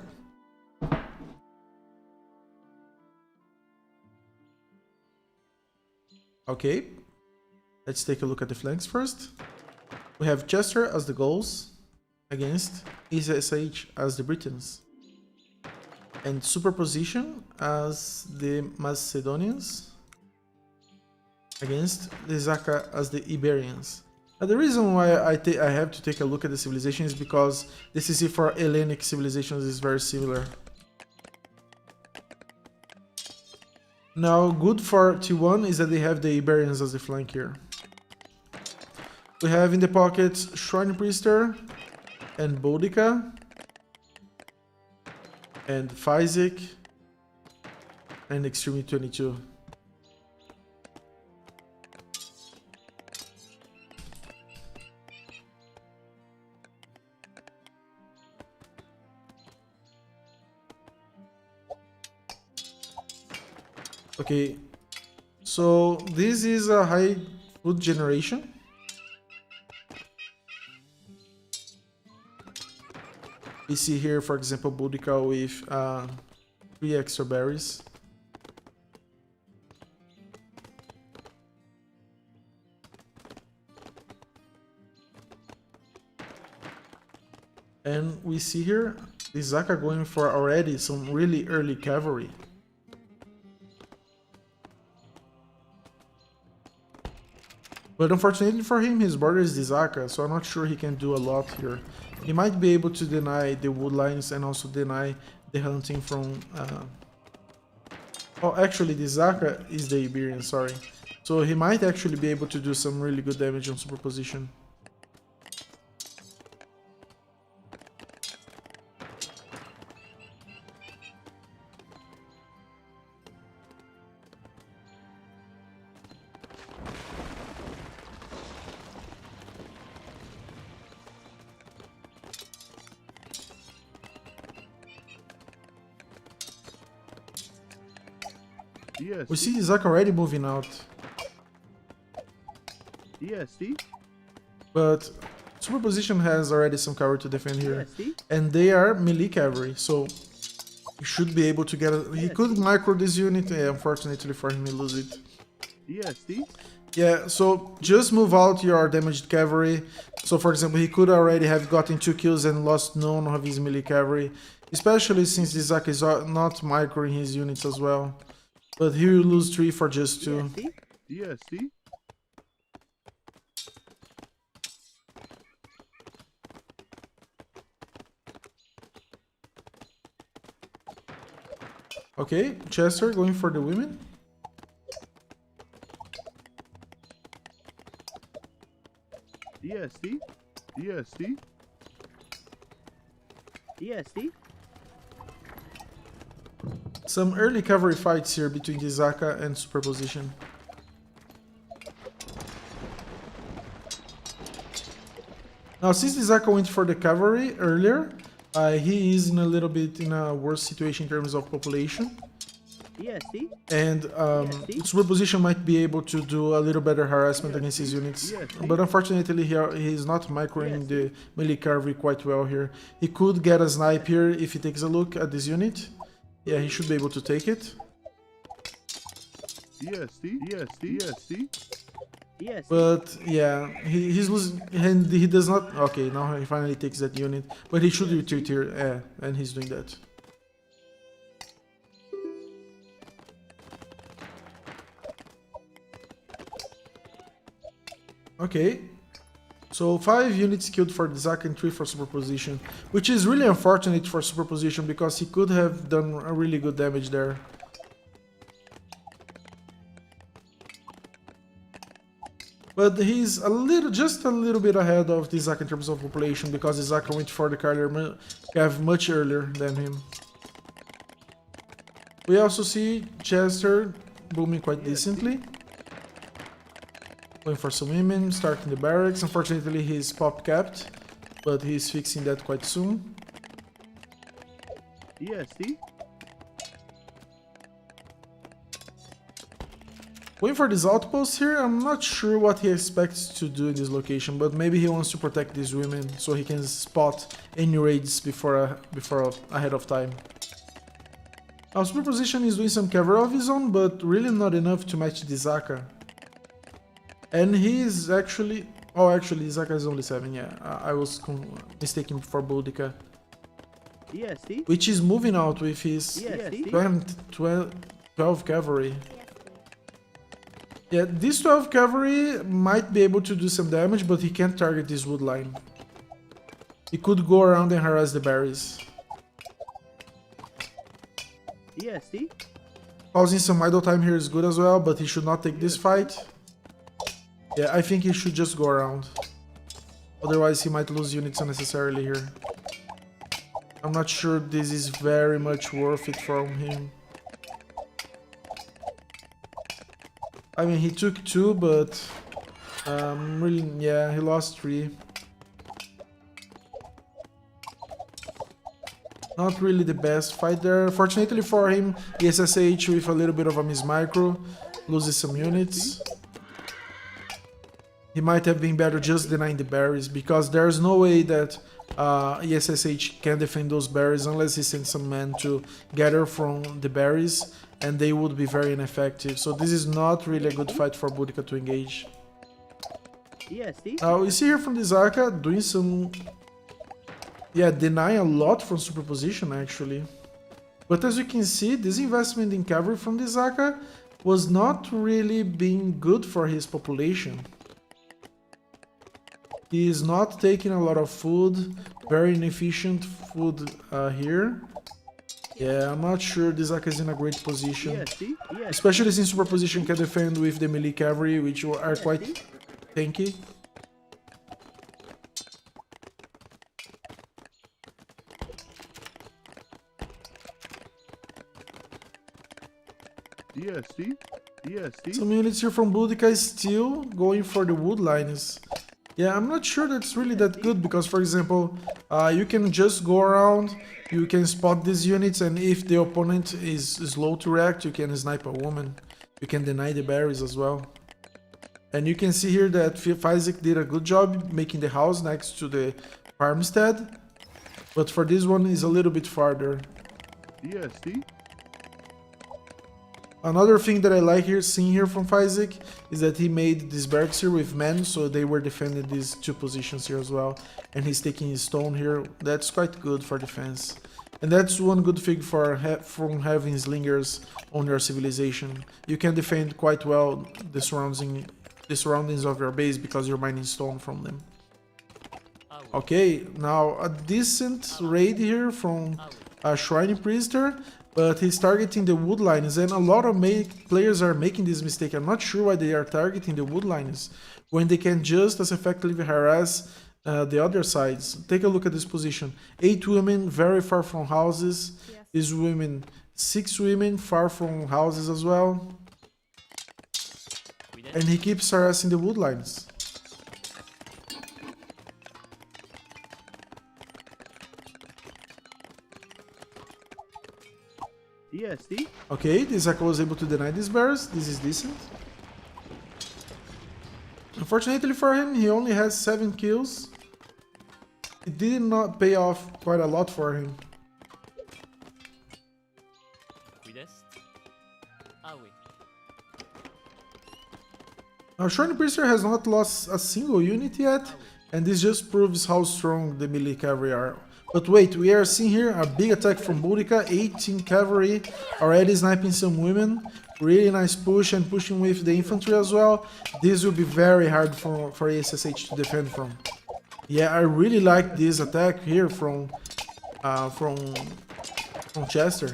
Speaker 1: Okay, let's take a look at the flanks first. We have Chester as the Gauls against ESSH as the Britons, and Superposition as the Macedonians against the Zaka as the Iberians. Now, the reason why I have to take a look at the civilization is because the CC for Hellenic civilizations is very similar. Now, good for T1 is that they have the Iberians as the flank here. We have in the pockets Shrine Priester and Boudica and Physic and Extreme 22. Okay, so this is a high food generation. We see here, for example, Boudica with 3 extra berries. And we see here the Zaka going for already some really early cavalry. But unfortunately for him, his border is the Zaka, so I'm not sure he can do a lot here. He might be able to deny the wood lines and also deny the hunting from... Oh, actually, the Zaka is the Iberian, sorry. So he might actually be able to do some really good damage on Superposition.
Speaker 2: Yes.
Speaker 1: We see Zaka already moving out,
Speaker 2: EST.
Speaker 1: but Superposition has already some cavalry to defend here,
Speaker 2: EST.
Speaker 1: and they are melee cavalry, so he should be able to get a... He could micro this unit, yeah, unfortunately for him he lose it.
Speaker 2: EST.
Speaker 1: Yeah, so just move out your damaged cavalry. So for example, he could already have gotten 2 kills and lost none of his melee cavalry, especially since the Zaka is not microing his units as well. But he will lose 3 for just 2.
Speaker 2: EST.
Speaker 1: Okay, Chester going for the women.
Speaker 2: EST. EST. EST.
Speaker 1: Some early cavalry fights here between the Zaka and Superposition. Now, since the Zaka went for the cavalry earlier, he is in a little bit in a worse situation in terms of population.
Speaker 2: EST.
Speaker 1: And Superposition might be able to do a little better harassment against his units. But unfortunately, he's not microing the melee cavalry quite well here. He could get a snipe here if he takes a look at this unit. Yeah, he should be able to take it.
Speaker 2: EST. EST. EST. Yes.
Speaker 1: But yeah, he's losing, and he does not... Okay, now he finally takes that unit, but he should retreat here, and he's doing that. Okay, So 5 units killed for Dizaka and 3 for superposition, which is really unfortunate for superposition because he could have done a really good damage there. But he's just a little bit ahead of Dizaka in terms of population because Dizaka went for the Carrier Cav much earlier than him. We also see Chester booming quite decently. Going for some women, starting the barracks. Unfortunately, he's pop capped, but he's fixing that quite soon.
Speaker 2: EST.
Speaker 1: Going for this outpost here, I'm not sure what he expects to do in this location, but maybe he wants to protect these women so he can spot any raids before ahead of time. Our superposition is doing some cover of his own, but really not enough to match Dizaka. And he is actually... Oh, actually, Dizaka is only 7, yeah. I was mistaken for Boudica.
Speaker 2: EST.
Speaker 1: Which is moving out with his
Speaker 2: EST.
Speaker 1: 12 cavalry. Yeah, this 12 cavalry might be able to do some damage, but he can't target this wood line. He could go around and harass the berries.
Speaker 2: EST.
Speaker 1: Causing some idle time here is good as well, but he should not take this fight. Yeah, I think he should just go around. Otherwise he might lose units unnecessarily here. I'm not sure this is very much worth it from him. I mean, he took 2, but... really, yeah, he lost 3. Not really the best fight there. Fortunately for him, the SSH with a little bit of a miss micro loses some units. He might have been better just denying the berries, because there's no way that ESSH can defend those berries unless he sends some men to gather from the berries, and they would be very ineffective. So this is not really a good fight for Boudica to engage.
Speaker 2: EST.
Speaker 1: Now we see here from Dizaka doing some... Yeah, denying a lot from superposition actually. But as you can see, this investment in cavalry from Dizaka was not really being good for his population. He is not taking a lot of food, very inefficient food here. Yeah, I'm not sure Dizaka is in a great position.
Speaker 2: EST.
Speaker 1: Especially since superposition can defend with the melee cavalry, which are quite tanky.
Speaker 2: EST. EST.
Speaker 1: Some units here from Boudica is still going for the wood lines. Yeah, I'm not sure that's really that good because, for example, you can just go around, you can spot these units, and if the opponent is slow to react, you can snipe a woman. You can deny the berries as well. And you can see here that Fizek did a good job making the house next to the farmstead, but for this one is a little bit farther.
Speaker 2: EST.
Speaker 1: Another thing that I like seeing here from Fizek is that he made this barracks here with men, so they were defending these 2 positions here as well. And he's taking his stone here. That's quite good for defense. And that's one good thing from having slingers on your civilization. You can defend quite well the surroundings of your base because you're mining stone from them. Okay, now a decent raid here from a Shrine Priester. But he's targeting the wood lines, and a lot of players are making this mistake. I'm not sure why they are targeting the wood lines when they can just as effectively harass the other sides. Take a look at this position. 8 women very far from houses.
Speaker 3: Yes.
Speaker 1: These women, 6 women far from houses as well. And he keeps harassing the wood lines.
Speaker 2: EST.
Speaker 1: Okay, Dizaka was able to deny these bears. This is decent. Unfortunately for him, he only has 7 kills. It did not pay off quite a lot for him. Now, Shrine Priester has not lost a single unit yet, and this just proves how strong the melee cavalry are. But wait, we are seeing here a big attack from Boudica, 18 cavalry, already sniping some women. Really nice push and pushing with the infantry as well. This will be very hard for SSH to defend from. Yeah, I really like this attack here from Chester.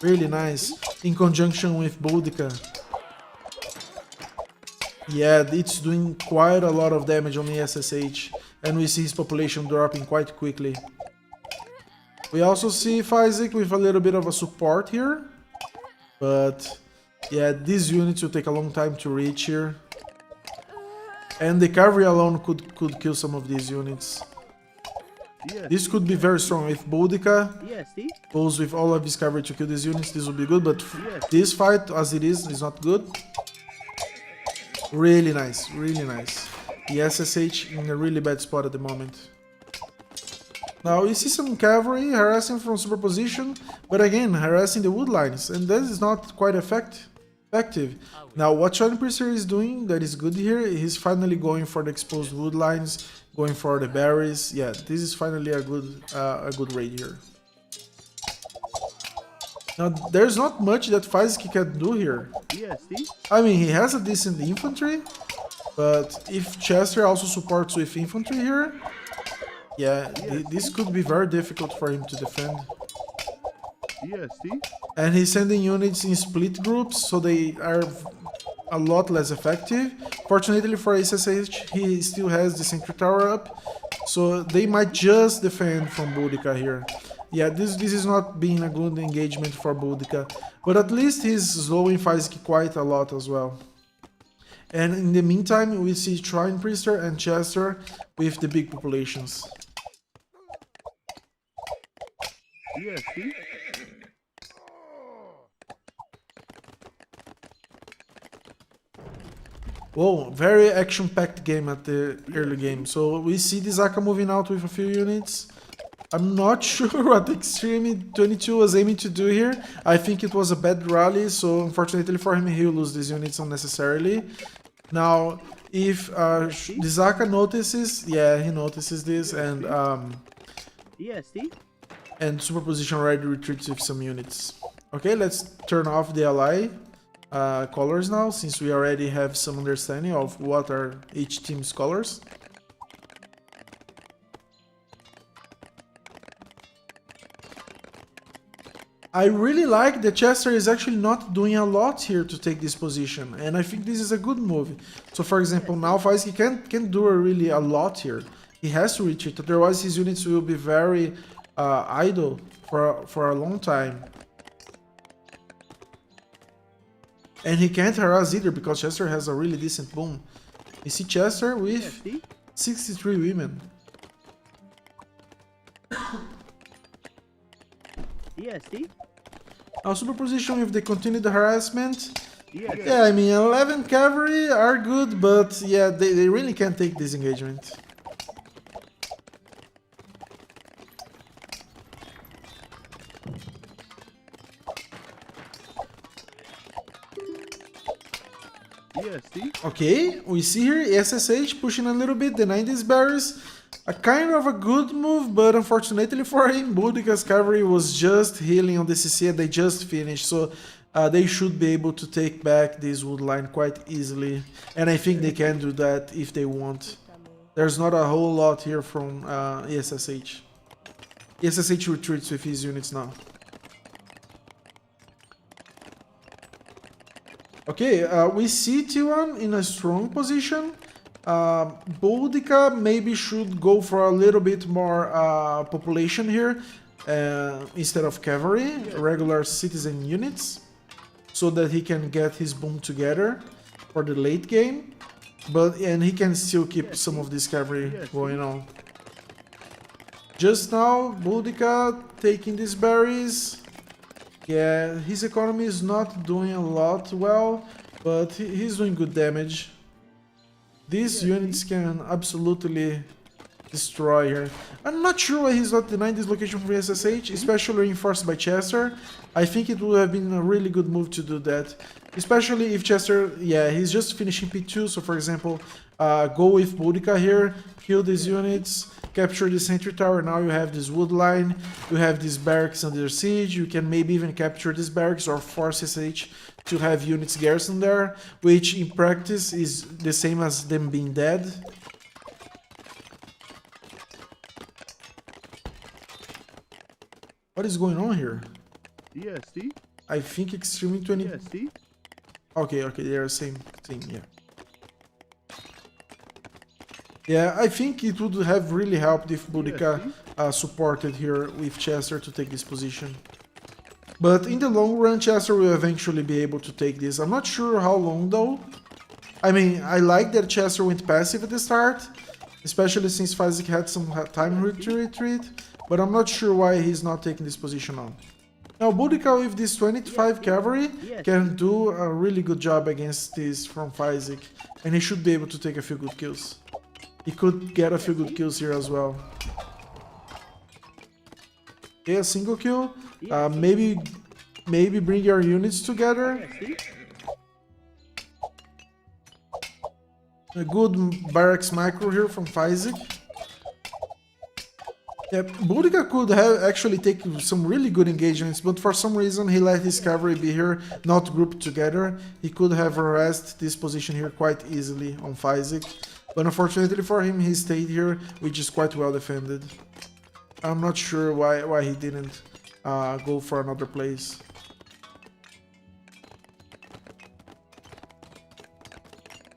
Speaker 1: Really nice. In conjunction with Boudica. Yeah, it's doing quite a lot of damage on the SSH. And we see his population dropping quite quickly. We also see Fizek with a little bit of a support here. But yeah, these units will take a long time to reach here. And the cavalry alone could kill some of these units. This could be very strong. If Boudica goes with all of his cavalry to kill these units, this will be good. But this fight, as it is not good. Really nice, really nice. The SSH in a really bad spot at the moment. Now we see some cavalry harassing from superposition, but again harassing the wood lines, and that is not quite effective. Now what Shrine Priester is doing that is good here, he's finally going for the exposed wood lines, going for the berries. Yeah, this is finally a good raid here. Now there's not much that Fizek can do here. I mean, he has a decent infantry, but if Chester also supports with infantry here, yeah, this could be very difficult for him to defend. And he's sending units in split groups, so they are a lot less effective. Fortunately for SSH, he still has the Sentry Tower up, so they might just defend from Boudica here. Yeah, this is not being a good engagement for Boudica, but at least he's slowing Fizek quite a lot as well. And in the meantime, we see Shrine Priester and Chester with the big populations. Whoa, very action-packed game at the early game. So we see Dizaka moving out with a few units. I'm not sure what Extreme 22 was aiming to do here. I think it was a bad rally, so unfortunately for him, he'll lose these units unnecessarily. Now, if Dizaka notices, yeah, he notices this, and superposition already retreats with some units. Okay, let's turn off the ally colors now, since we already have some understanding of what are each team's colors. I really like that Chester is actually not doing a lot here to take this position, and I think this is a good move. So for example, now Fizek can't do really a lot here. He has to retreat, otherwise his units will be very idle for a long time. And he can't harass either because Chester has a really decent boom. You see Chester with 63 women. Now superposition with the continued harassment. Yeah, I mean 11 cavalry are good, but yeah, they really can't take this engagement. Okay, we see here SSH pushing a little bit, denying these berries. A kind of a good move, but unfortunately for him, Boudica's cavalry was just healing on the CC and they just finished, so they should be able to take back this wood line quite easily. And I think they can do that if they want. There's not a whole lot here from SSH. SSH retreats with his units now. Okay, we see T1 in a strong position. Boudica maybe should go for a little bit more population here instead of cavalry, regular citizen units, so that he can get his boom together for the late game. And he can still keep some of this cavalry going on. Just now, Boudica taking these berries. Yeah, his economy is not doing a lot well, but he's doing good damage. These units can absolutely destroy her. I'm not sure why he's not denying this location from SSH, especially reinforced by Chester. I think it would have been a really good move to do that. Especially if Chester, yeah, he's just finishing P2, so for example, go with Boudica here, kill these units, capture the sentry tower. Now you have this wood line, you have these barracks under siege. You can maybe even capture these barracks or force SH to have units garrison there, which in practice is the same as them being dead. What is going on here?
Speaker 2: EST.
Speaker 1: I think extremely 20.
Speaker 2: EST.
Speaker 1: Okay, they are same thing, yeah. Yeah, I think it would have really helped if Boudica supported here with Chester to take this position. But in the long run, Chester will eventually be able to take this. I'm not sure how long though. I mean, I like that Chester went passive at the start, especially since Fazik had some time to retreat, but I'm not sure why he's not taking this position on. Now Boudica with this 25 cavalry can do a really good job against this from Fazik, and he should be able to take a few good kills. He could get a few good kills here as well. Okay, a single kill. Maybe bring your units together. A good barracks macro here from Fazik. Yeah, Boudica could have actually taken some really good engagements, but for some reason he let his cavalry be here, not grouped together. He could have harassed this position here quite easily on Fazik. But unfortunately for him, he stayed here, which is quite well defended. I'm not sure why he didn't go for another place.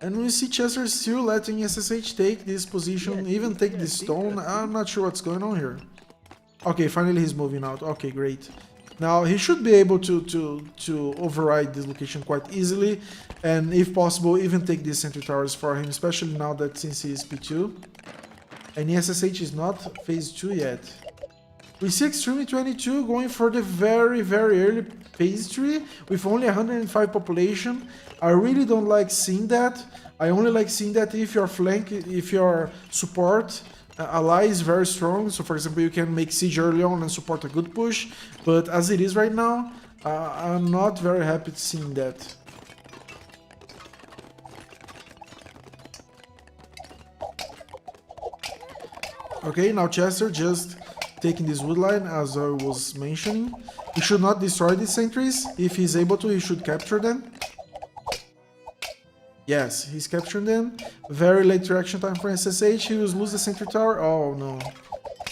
Speaker 1: And we see Chester still letting SSH take this position, even take this stone. I'm not sure what's going on here. Okay, finally he's moving out. Okay, great. Now he should be able to override this location quite easily, and if possible even take these sentry towers for him, especially now that since he is P2 and SSH is not phase 2 yet. We see Extremely 22 going for the very early phase 3 with only 105 population. I really don't like seeing that. I only like seeing that if your flank, if your support ally is very strong. So for example, you can make siege early on and support a good push. But as it is right now, I'm not very happy seeing that. Okay, now Chester just taking this wood line as I was mentioning. He should not destroy these sentries. If he's able to, he should capture them. Yes, he's capturing them. Very late reaction time for SSH. He will lose the sentry tower. Oh no.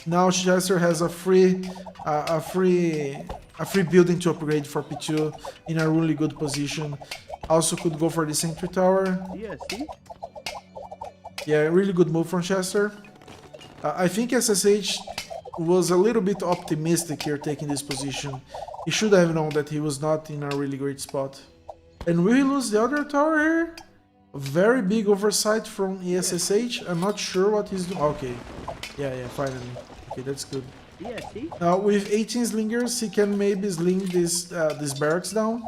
Speaker 1: Now Chester has a free building to upgrade for P2 in a really good position. Also could go for the sentry tower. Yeah, really good move from Chester. I think SSH was a little bit optimistic here taking this position. He should have known that he was not in a really great spot. And will he lose the other tower here? A very big oversight from ESSH. I'm not sure what he's doing. Okay. Yeah, finally. Okay, that's good. Now with 18 slingers, he can maybe sling this barracks down.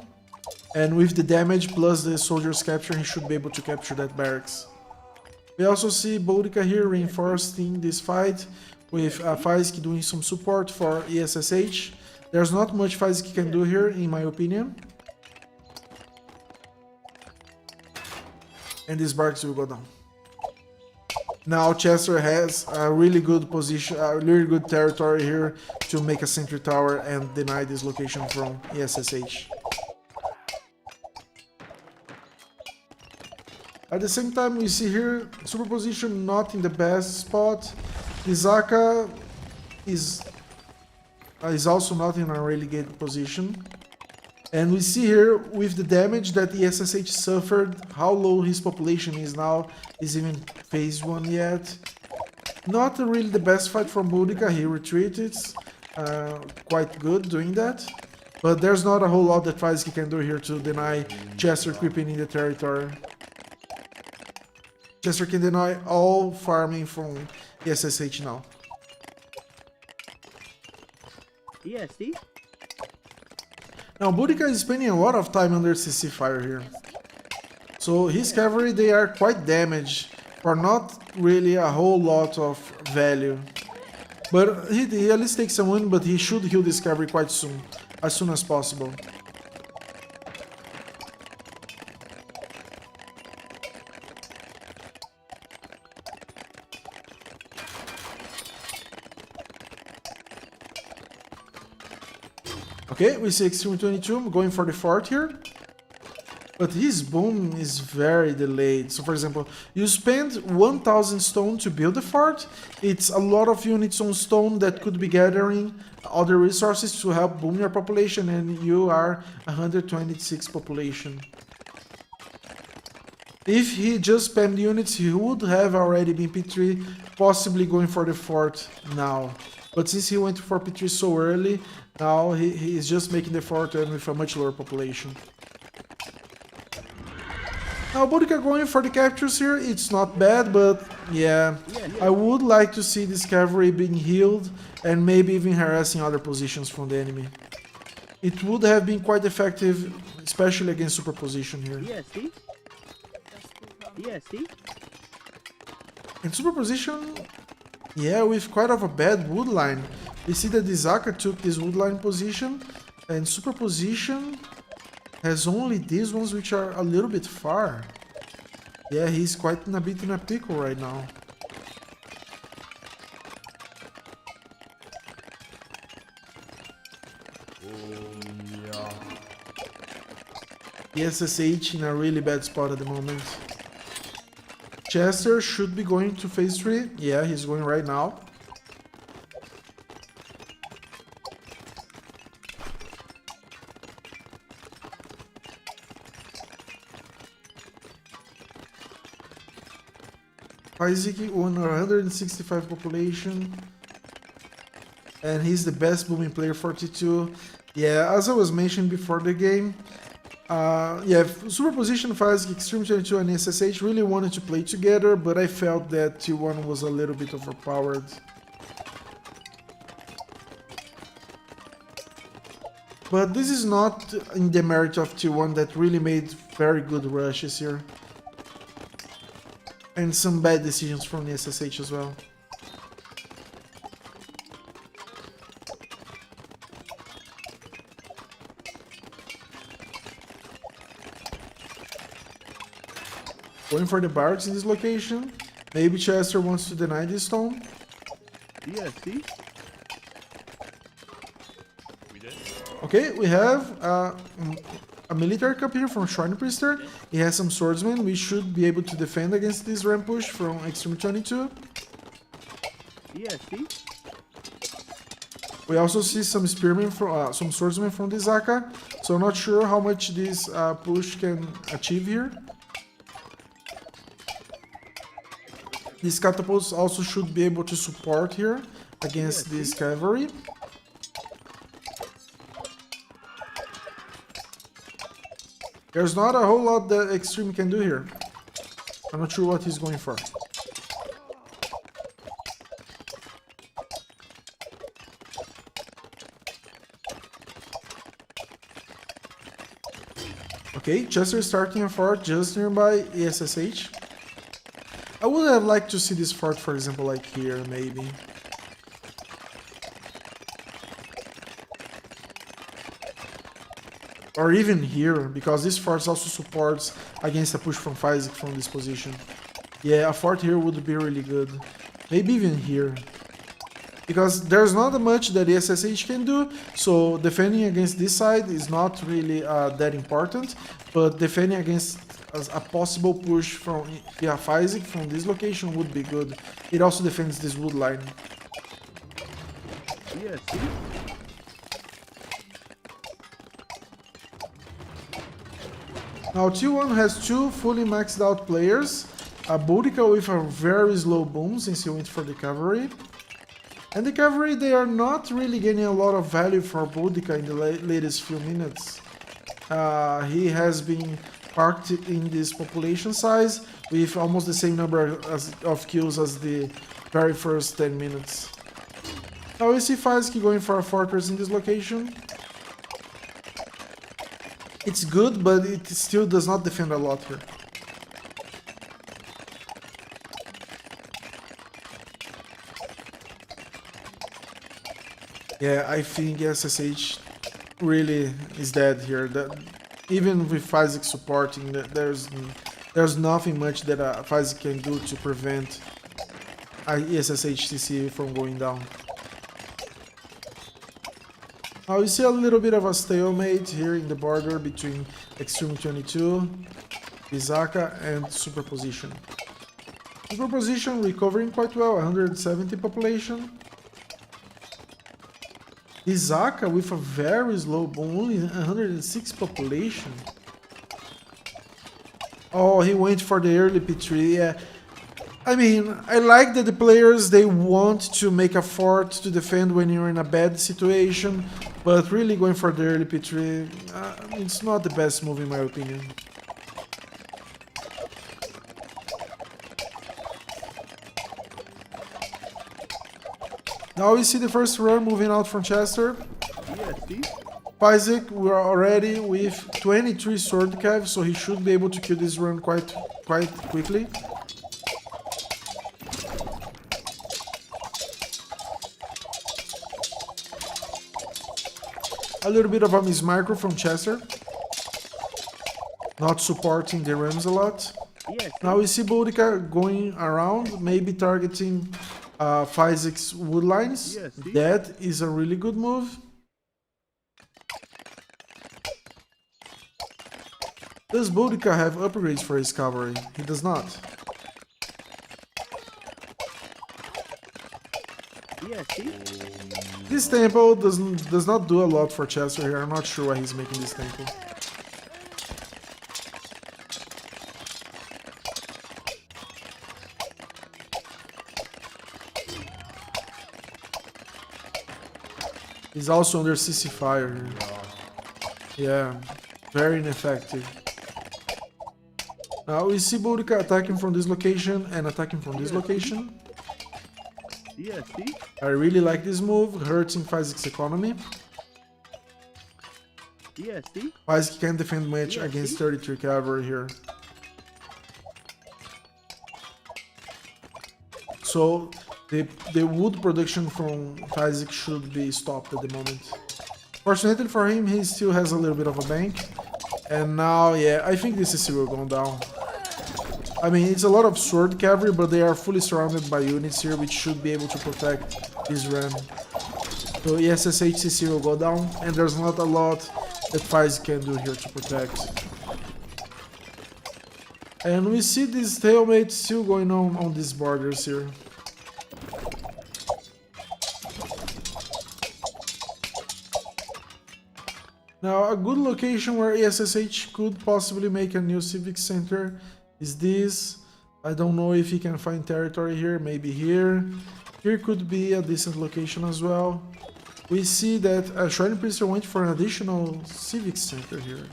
Speaker 1: And with the damage plus the soldiers capture, he should be able to capture that barracks. We also see Boudica here reinforcing this fight with Fazik doing some support for ESSH. There's not much Fazik can do here, in my opinion. And these barracks will go down. Now Chester has a really good position, a really good territory here to make a sentry tower and deny this location from ESSH. At the same time, we see here superposition not in the best spot. Izaka is also not in a really good position. And we see here with the damage that the SSH suffered, how low his population is now, is even phase 1 yet. Not really the best fight from Boudica, he retreated, quite good doing that. But there's not a whole lot that Fazik can do here to deny Chester creeping in the territory. Chester can deny all farming from SSH now.
Speaker 2: ESD?
Speaker 1: Now Boudica is spending a lot of time under CC fire here. So his cavalry, they are quite damaged for not really a whole lot of value. But he at least takes some win, but he should heal this cavalry quite soon as possible. Okay, we see Extreme 22 going for the fort here. But his boom is very delayed. So for example, you spend 1000 stone to build the fort. It's a lot of units on stone that could be gathering other resources to help boom your population, and you are 126 population. If he just spammed units, he would have already been P3, possibly going for the fort now. But since he went for P3 so early, now he is just making the fort and with a much lower population. Now Boudica going for the captures here, it's not bad, but yeah, I would like to see this cavalry being healed and maybe even harassing other positions from the enemy. It would have been quite effective, especially against superposition here.
Speaker 2: EST? EST?
Speaker 1: And superposition, yeah, with quite of a bad wood line. We see that the Zaka took this wood line position, and superposition has only these ones which are a little bit far. Yeah, he's quite in a bit in a pickle right now. The SSH in a really bad spot at the moment. Chester should be going to phase 3. Yeah, he's going right now. Isaac on 165 population, and he's the best booming player 42. Yeah, as I was mentioning before the game, yeah, Superposition, Isaac, Extreme 22 and SSH really wanted to play together, but I felt that T1 was a little bit overpowered. But this is not in the merit of T1 that really made very good rushes here. And some bad decisions from the SSH as well. Going for the barracks in this location. Maybe Chester wants to deny this stone.
Speaker 2: EST?
Speaker 1: Okay, we have a military cup here from Shrine Priester. He has some swordsmen. We should be able to defend against this ramp push from Extreme 22.
Speaker 2: EST?
Speaker 1: We also see some spearmen from some swordsmen from the Zaka. So I'm not sure how much this push can achieve here. These catapults also should be able to support here against this cavalry. There's not a whole lot that Extreme can do here. I'm not sure what he's going for. Okay, Chester starting a fort just nearby ESSH. I would have liked to see this fort, for example, like here, maybe. Or even here, because this fort also supports against a push from Isaac from this position. Yeah, a fort here would be really good. Maybe even here. Because there's not much that the SSH can do, so defending against this side is not really that important, but defending against a possible push from Isaac from this location would be good. It also defends this wood line.
Speaker 2: EST?
Speaker 1: Now T1 has two fully maxed out players, a Boudica with a very slow boom since he went for the cavalry. And the cavalry, they are not really gaining a lot of value for Boudica in the latest few minutes. He has been parked in this population size with almost the same number of kills as the very first 10 minutes. Now we see Fazki going for a fortress in this location. It's good, but it still does not defend a lot here. Yeah, I think SSH really is dead here. That even with Isaac supporting, there's nothing much that Isaac can do to prevent SSH TC from going down. Now we see a little bit of a stalemate here in the border between Extreme 22, Izaka, and Superposition. Superposition recovering quite well, 170 population. Izaka with a very slow, only 106 population. Oh, he went for the early P3, yeah. I mean, I like that the players, they want to make a fort to defend when you're in a bad situation, but really going for the early P3, it's not the best move in my opinion. Now we see the first run moving out from Chester.
Speaker 2: Yeah, see?
Speaker 1: Isaac, we are already with 23 sword cav, so he should be able to kill this run quite quickly. A little bit of a miss micro from Chester. Not supporting the Rams a lot.
Speaker 2: Yeah,
Speaker 1: Now we see Boudica going around, maybe targeting Isaac's wood lines.
Speaker 2: Yes, see?
Speaker 1: That is a really good move. Does Boudica have upgrades for his cavalry? He does not.
Speaker 2: yeah, see?
Speaker 1: This temple does not do a lot for Chester here. I'm not sure why he's making this temple. He's also under CC fire here. Yeah, very ineffective. Now we see Boudica attacking from this location and attacking from this location.
Speaker 2: Yeah, see?
Speaker 1: I really like this move, hurting Isaac's economy.
Speaker 2: Yeah, see?
Speaker 1: Isaac can defend much
Speaker 2: Yeah,
Speaker 1: against
Speaker 2: see?
Speaker 1: 33 cavalry here. So the wood production from Isaac should be stopped at the moment. Fortunately for him, he still has a little bit of a bank. And now, yeah, I think this is still going down. I mean, it's a lot of sword cavalry, but they are fully surrounded by units here, which should be able to protect this ram. So ESSHCC will go down, and there's not a lot that Faiz can do here to protect. And we see this stalemate still going on these borders here. Now, a good location where ESSH could possibly make a new civic center is this. I don't know if he can find territory here, maybe here. Here could be a decent location as well. We see that a Shrine Priester went for an additional civic center here.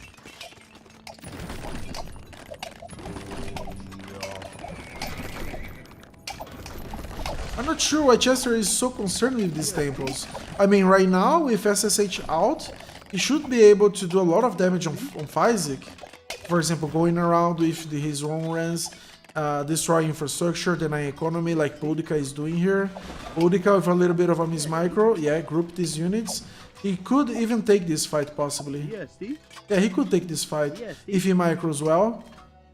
Speaker 1: I'm not sure why Chester is so concerned with these temples. I mean, right now, with SSH out, he should be able to do a lot of damage on Isaac. For example, going around with his own runs, destroy infrastructure, deny economy, like Boudica is doing here. Boudica with a little bit of a miss micro, yeah, group these units. He could even take this fight, possibly.
Speaker 2: Yeah, see?
Speaker 1: Yeah, he could take this fight.
Speaker 2: Yeah, see?
Speaker 1: If he micros well,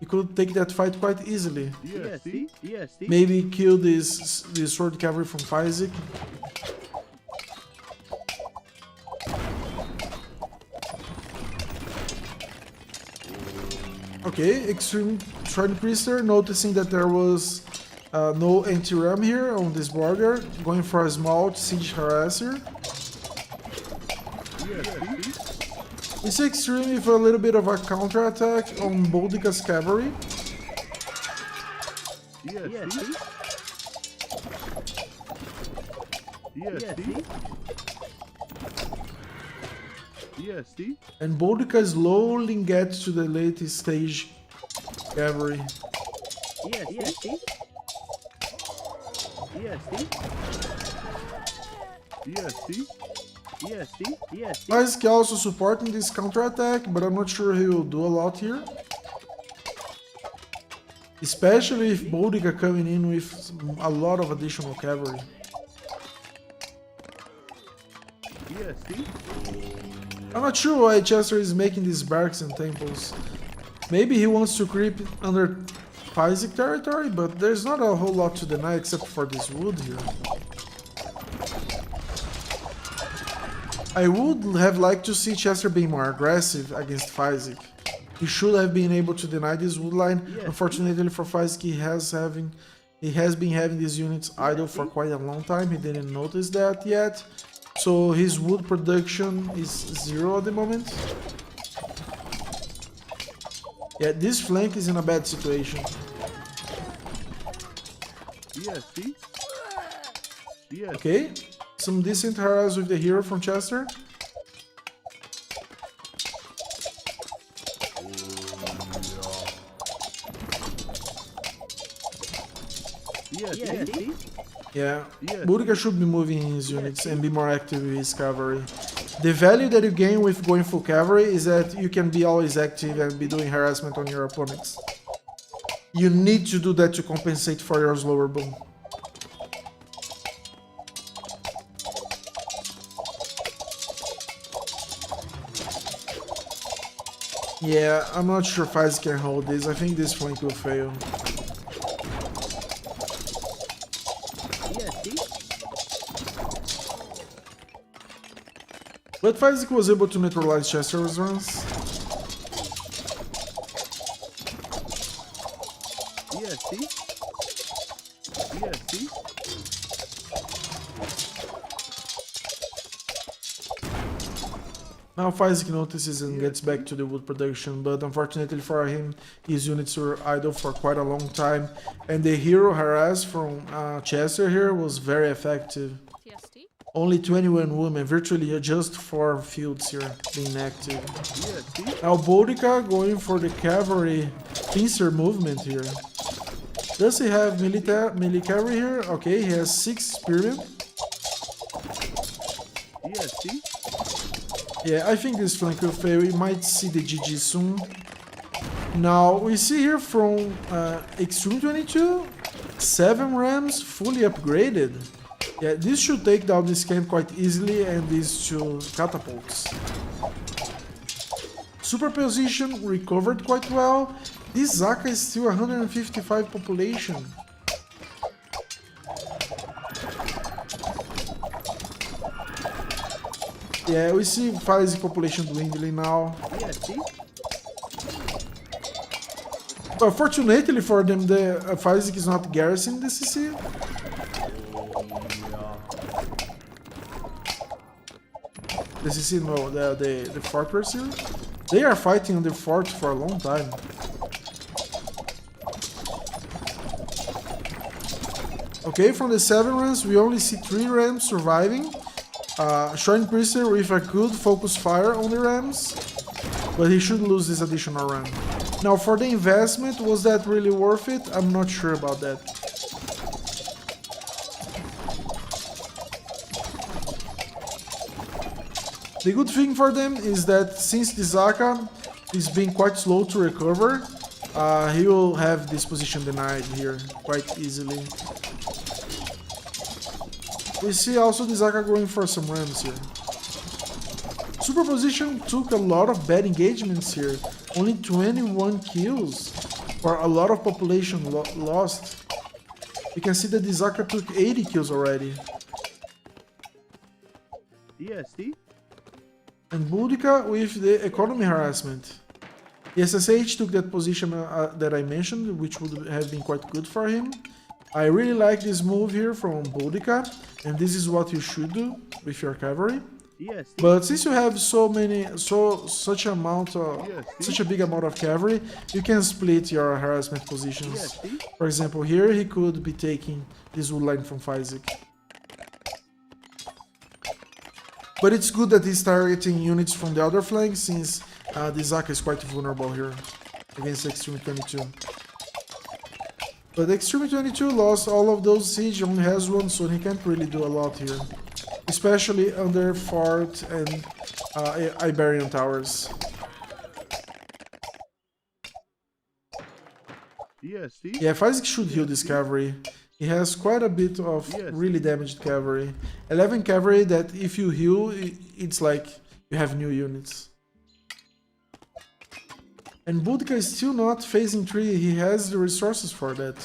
Speaker 1: he could take that fight quite easily.
Speaker 2: Yeah, see? Yeah, see?
Speaker 1: Maybe kill this sword cavalry from Isaac. Okay, Extreme Shrine Priester noticing that there was no anti-ram here on this border, going for a small siege harasser.
Speaker 2: Yeah, see?
Speaker 1: We see Extreme with a little bit of a counter-attack on Boudica's cavalry.
Speaker 2: Yeah, see? Yeah, see? Yeah, see?
Speaker 1: And Boudica slowly gets to the late stage cavalry.
Speaker 2: Yeah, see? Yeah, see? Yeah, see? Yeah, see? Yeah, see?
Speaker 1: Isaac also supporting this counter-attack, but I'm not sure he will do a lot here. Especially if Boudica coming in with a lot of additional cavalry.
Speaker 2: Yeah, see?
Speaker 1: I'm not sure why Chester is making these barracks and temples. Maybe he wants to creep under Isaac territory, but there's not a whole lot to deny except for this wood here. I would have liked to see Chester being more aggressive against Faizik. He should have been able to deny this wood line.
Speaker 2: Yes.
Speaker 1: Unfortunately for Faizik, he has been having these units idle for quite a long time. He didn't notice that yet. So his wood production is 0 at the moment. Yeah, this flank is in a bad situation.
Speaker 2: Yeah, see? Yeah.
Speaker 1: Okay, some decent harass with the hero from Chester.
Speaker 2: Yeah, see?
Speaker 1: Yeah,
Speaker 2: Yeah.
Speaker 1: Boudica should be moving his units and be more active with his cavalry. The value that you gain with going full cavalry is that you can be always active and be doing harassment on your opponents. You need to do that to compensate for your slower boom. Yeah, I'm not sure Faiz can hold this. I think this flank will fail.
Speaker 2: Yeah, see?
Speaker 1: But Faizik was able to neutralize Chester's runs.
Speaker 2: Yeah, see? Yeah, see?
Speaker 1: Now Faizik notices and gets back to the wood production, but unfortunately for him, his units were idle for quite a long time, and the hero harass from Chester here was very effective.
Speaker 3: TST?
Speaker 1: Only 21 women, virtually just 4 fields here being active.
Speaker 2: Yeah, see?
Speaker 1: Now Boudica going for the cavalry pincer movement here. Does he have melee cavalry here? Okay, he has 6 spearmen.
Speaker 2: Yeah, see?
Speaker 1: Yeah, I think this flank will fail. We might see the GG soon. Now, we see here from Extreme 22, 7 rams fully upgraded. Yeah, this should take down this camp quite easily, and these 2 catapults. Superposition recovered quite well. This Zaka is still 155 population. Yeah, we see Faizik population dwindling now.
Speaker 2: Yeah, see?
Speaker 1: But fortunately for them, the Faizik is not garrisoning the CC. The CC, no, the fortress here. They are fighting on the fort for a long time. Okay, from the 7 rams, we only see 3 rams surviving. Shrine Priester with a good focus fire on the rams, but he should lose this additional ram. Now for the investment, was that really worth it? I'm not sure about that. The good thing for them is that since the Zaka is being quite slow to recover, he will have this position denied here quite easily. We see also the Zaka going for some rams here. Superposition took a lot of bad engagements here. Only 21 kills for a lot of population lost. You can see that the Zaka took 80 kills already.
Speaker 2: Yeah, see?
Speaker 1: And Boudica with the economy harassment. The SSH took that position that I mentioned, which would have been quite good for him. I really like this move here from Boudica, and this is what you should do with your cavalry.
Speaker 2: Yeah, see?
Speaker 1: But since you have such a big amount of cavalry, you can split your harassment positions.
Speaker 2: Yeah, see?
Speaker 1: For example, here he could be taking this wood line from Faizik. But it's good that he's targeting units from the other flank, since the Zaka is quite vulnerable here against Extreme 22. But Extreme 22 lost all of those siege, only has 1, so he can't really do a lot here. Especially under fort and Iberian towers.
Speaker 2: Yeah, see?
Speaker 1: Yeah, Faizik should heal this cavalry. He has quite a bit of really damaged cavalry. 11 cavalry that if you heal, it's like you have new units. And Boudica is still not phasing 3, he has the resources for that.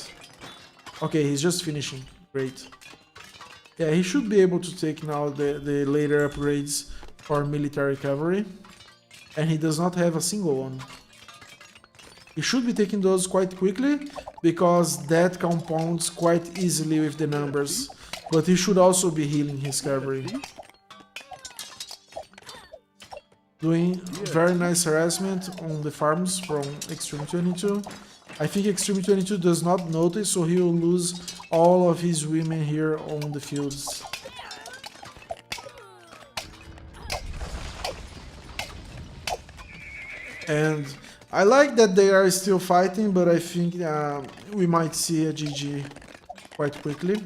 Speaker 1: Okay, he's just finishing. Great. Yeah, he should be able to take now the later upgrades for military cavalry, and he does not have a single one. He should be taking those quite quickly, because that compounds quite easily with the numbers, but he should also be healing his cavalry. Doing very nice harassment on the farms from Extreme 22. I think Extreme 22 does not notice, so he will lose all of his women here on the fields. And I like that they are still fighting, but I think we might see a GG quite quickly.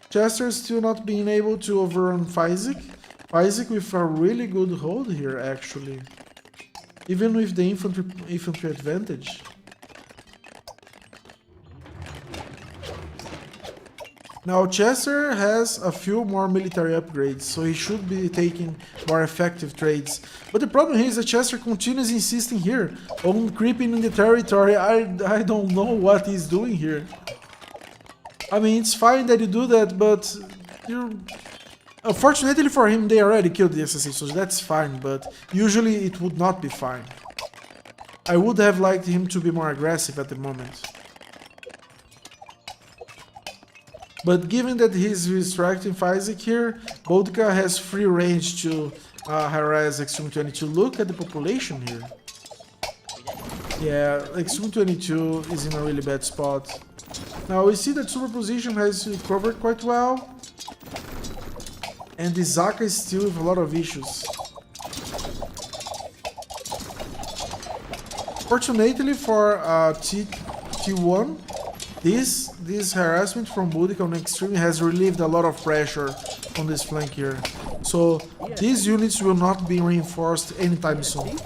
Speaker 1: Chester still not being able to overrun Faizik. Faizik with a really good hold here, actually. Even with the infantry advantage. Now Chester has a few more military upgrades, so he should be taking more effective trades. But the problem here is that Chester continues insisting here on creeping in the territory. I don't know what he's doing here. I mean, it's fine that you do that, but you're... Unfortunately for him, they already killed the SSA, so that's fine, but usually it would not be fine. I would have liked him to be more aggressive at the moment. But given that he's distracting Faizik here, Bodica has free range to harass Extreme 22. Look at the population here. Yeah, Extreme 22 is in a really bad spot. Now we see that superposition has recovered quite well. And the Zaka is still with a lot of issues. Fortunately for T1, this harassment from Bodica on Extreme has relieved a lot of pressure on this flank here. So these units will not be reinforced anytime soon.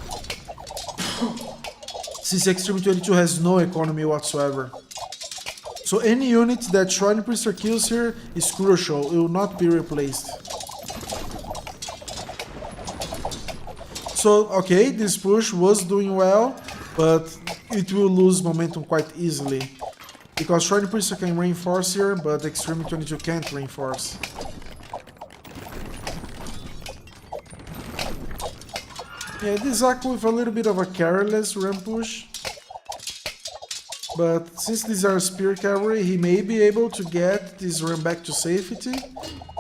Speaker 1: Since Extreme 22 has no economy whatsoever. So any unit that Shrine Priester kills here is crucial, it will not be replaced. So, okay, this push was doing well, but it will lose momentum quite easily. Because Shrine Priester can reinforce here, but Extreme 22 can't reinforce. Yeah, this Zaku with a little bit of a careless ram push. But since these are spear cavalry, he may be able to get this ram back to safety.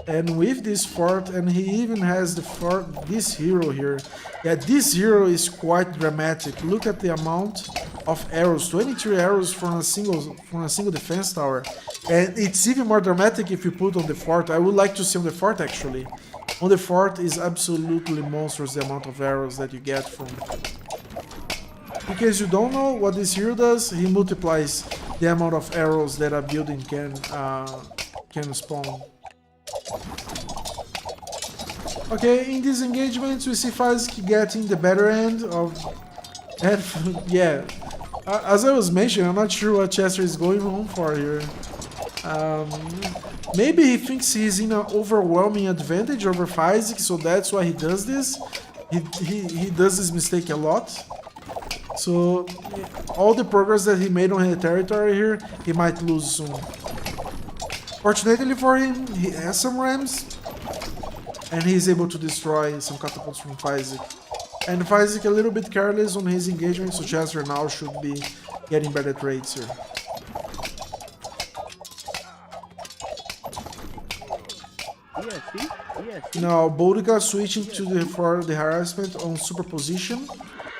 Speaker 1: And with this fort, and he even has the fort, this hero here. Yeah, this hero is quite dramatic. Look at the amount of arrows, 23 arrows from a single defense tower. And it's even more dramatic if you put on the fort. I would like to see on the fort actually. On the fort is absolutely monstrous the amount of arrows that you get from. In case you don't know what this hero does, he multiplies the amount of arrows that a building can spawn. Okay, in these engagements we see Faizik getting the better end of... And yeah, as I was mentioning, I'm not sure what Chester is going on for here. Maybe he thinks he's in an overwhelming advantage over Faizik, so that's why he does this. He does this mistake a lot. So all the progress that he made on his territory here, he might lose soon. Fortunately for him, he has some rams, and he's able to destroy some catapults from Faizik. And Faizik a little bit careless on his engagement, so Chester now should be getting better trades here. Now Bodica switching to for the harassment on superposition.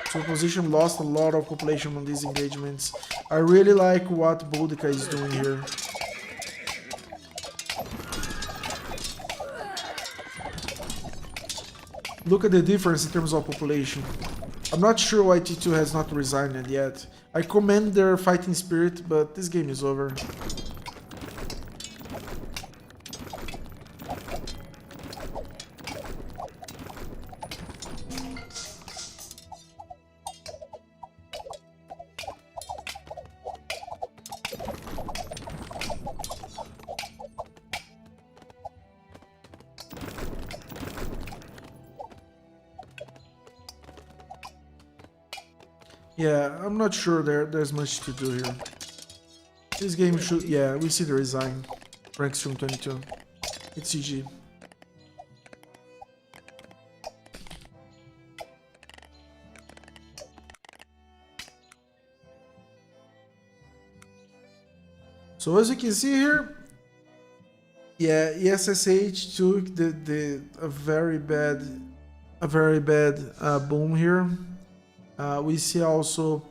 Speaker 1: Superposition lost a lot of population on these engagements. I really like what Bodica is doing here. Look at the difference in terms of population. I'm not sure why T2 has not resigned yet. I commend their fighting spirit, but this game is over. Yeah, I'm not sure there's much to do here. This game should... Yeah, we see the resign for Extreme 22. It's GG. So as you can see here, yeah, ESSH took a very bad boom here. We see also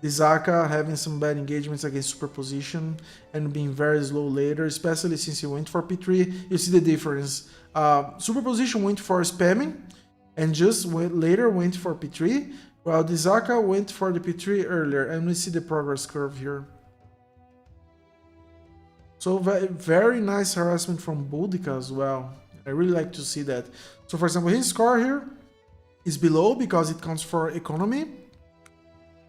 Speaker 1: the Zaka having some bad engagements against superposition and being very slow later, especially since he went for P3. You see the difference. Superposition went for spamming and just later went for P3, while the Zaka went for the P3 earlier, and we see the progress curve here. So very nice harassment from Boudica as well. I really like to see that. So for example, his score here is below because it counts for economy.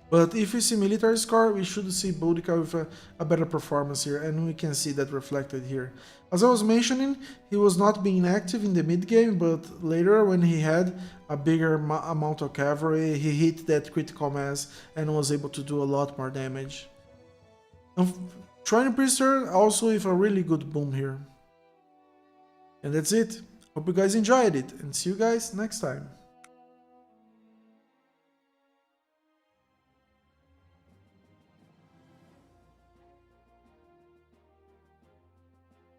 Speaker 1: But if we see military score, we should see Boudica with a better performance here, and we can see that reflected here. As I was mentioning, he was not being active in the mid game, but later when he had a bigger amount of cavalry, he hit that critical mass and was able to do a lot more damage. Shrine Priester also with a really good boom here. And that's it. Hope you guys enjoyed it, and see you guys next time.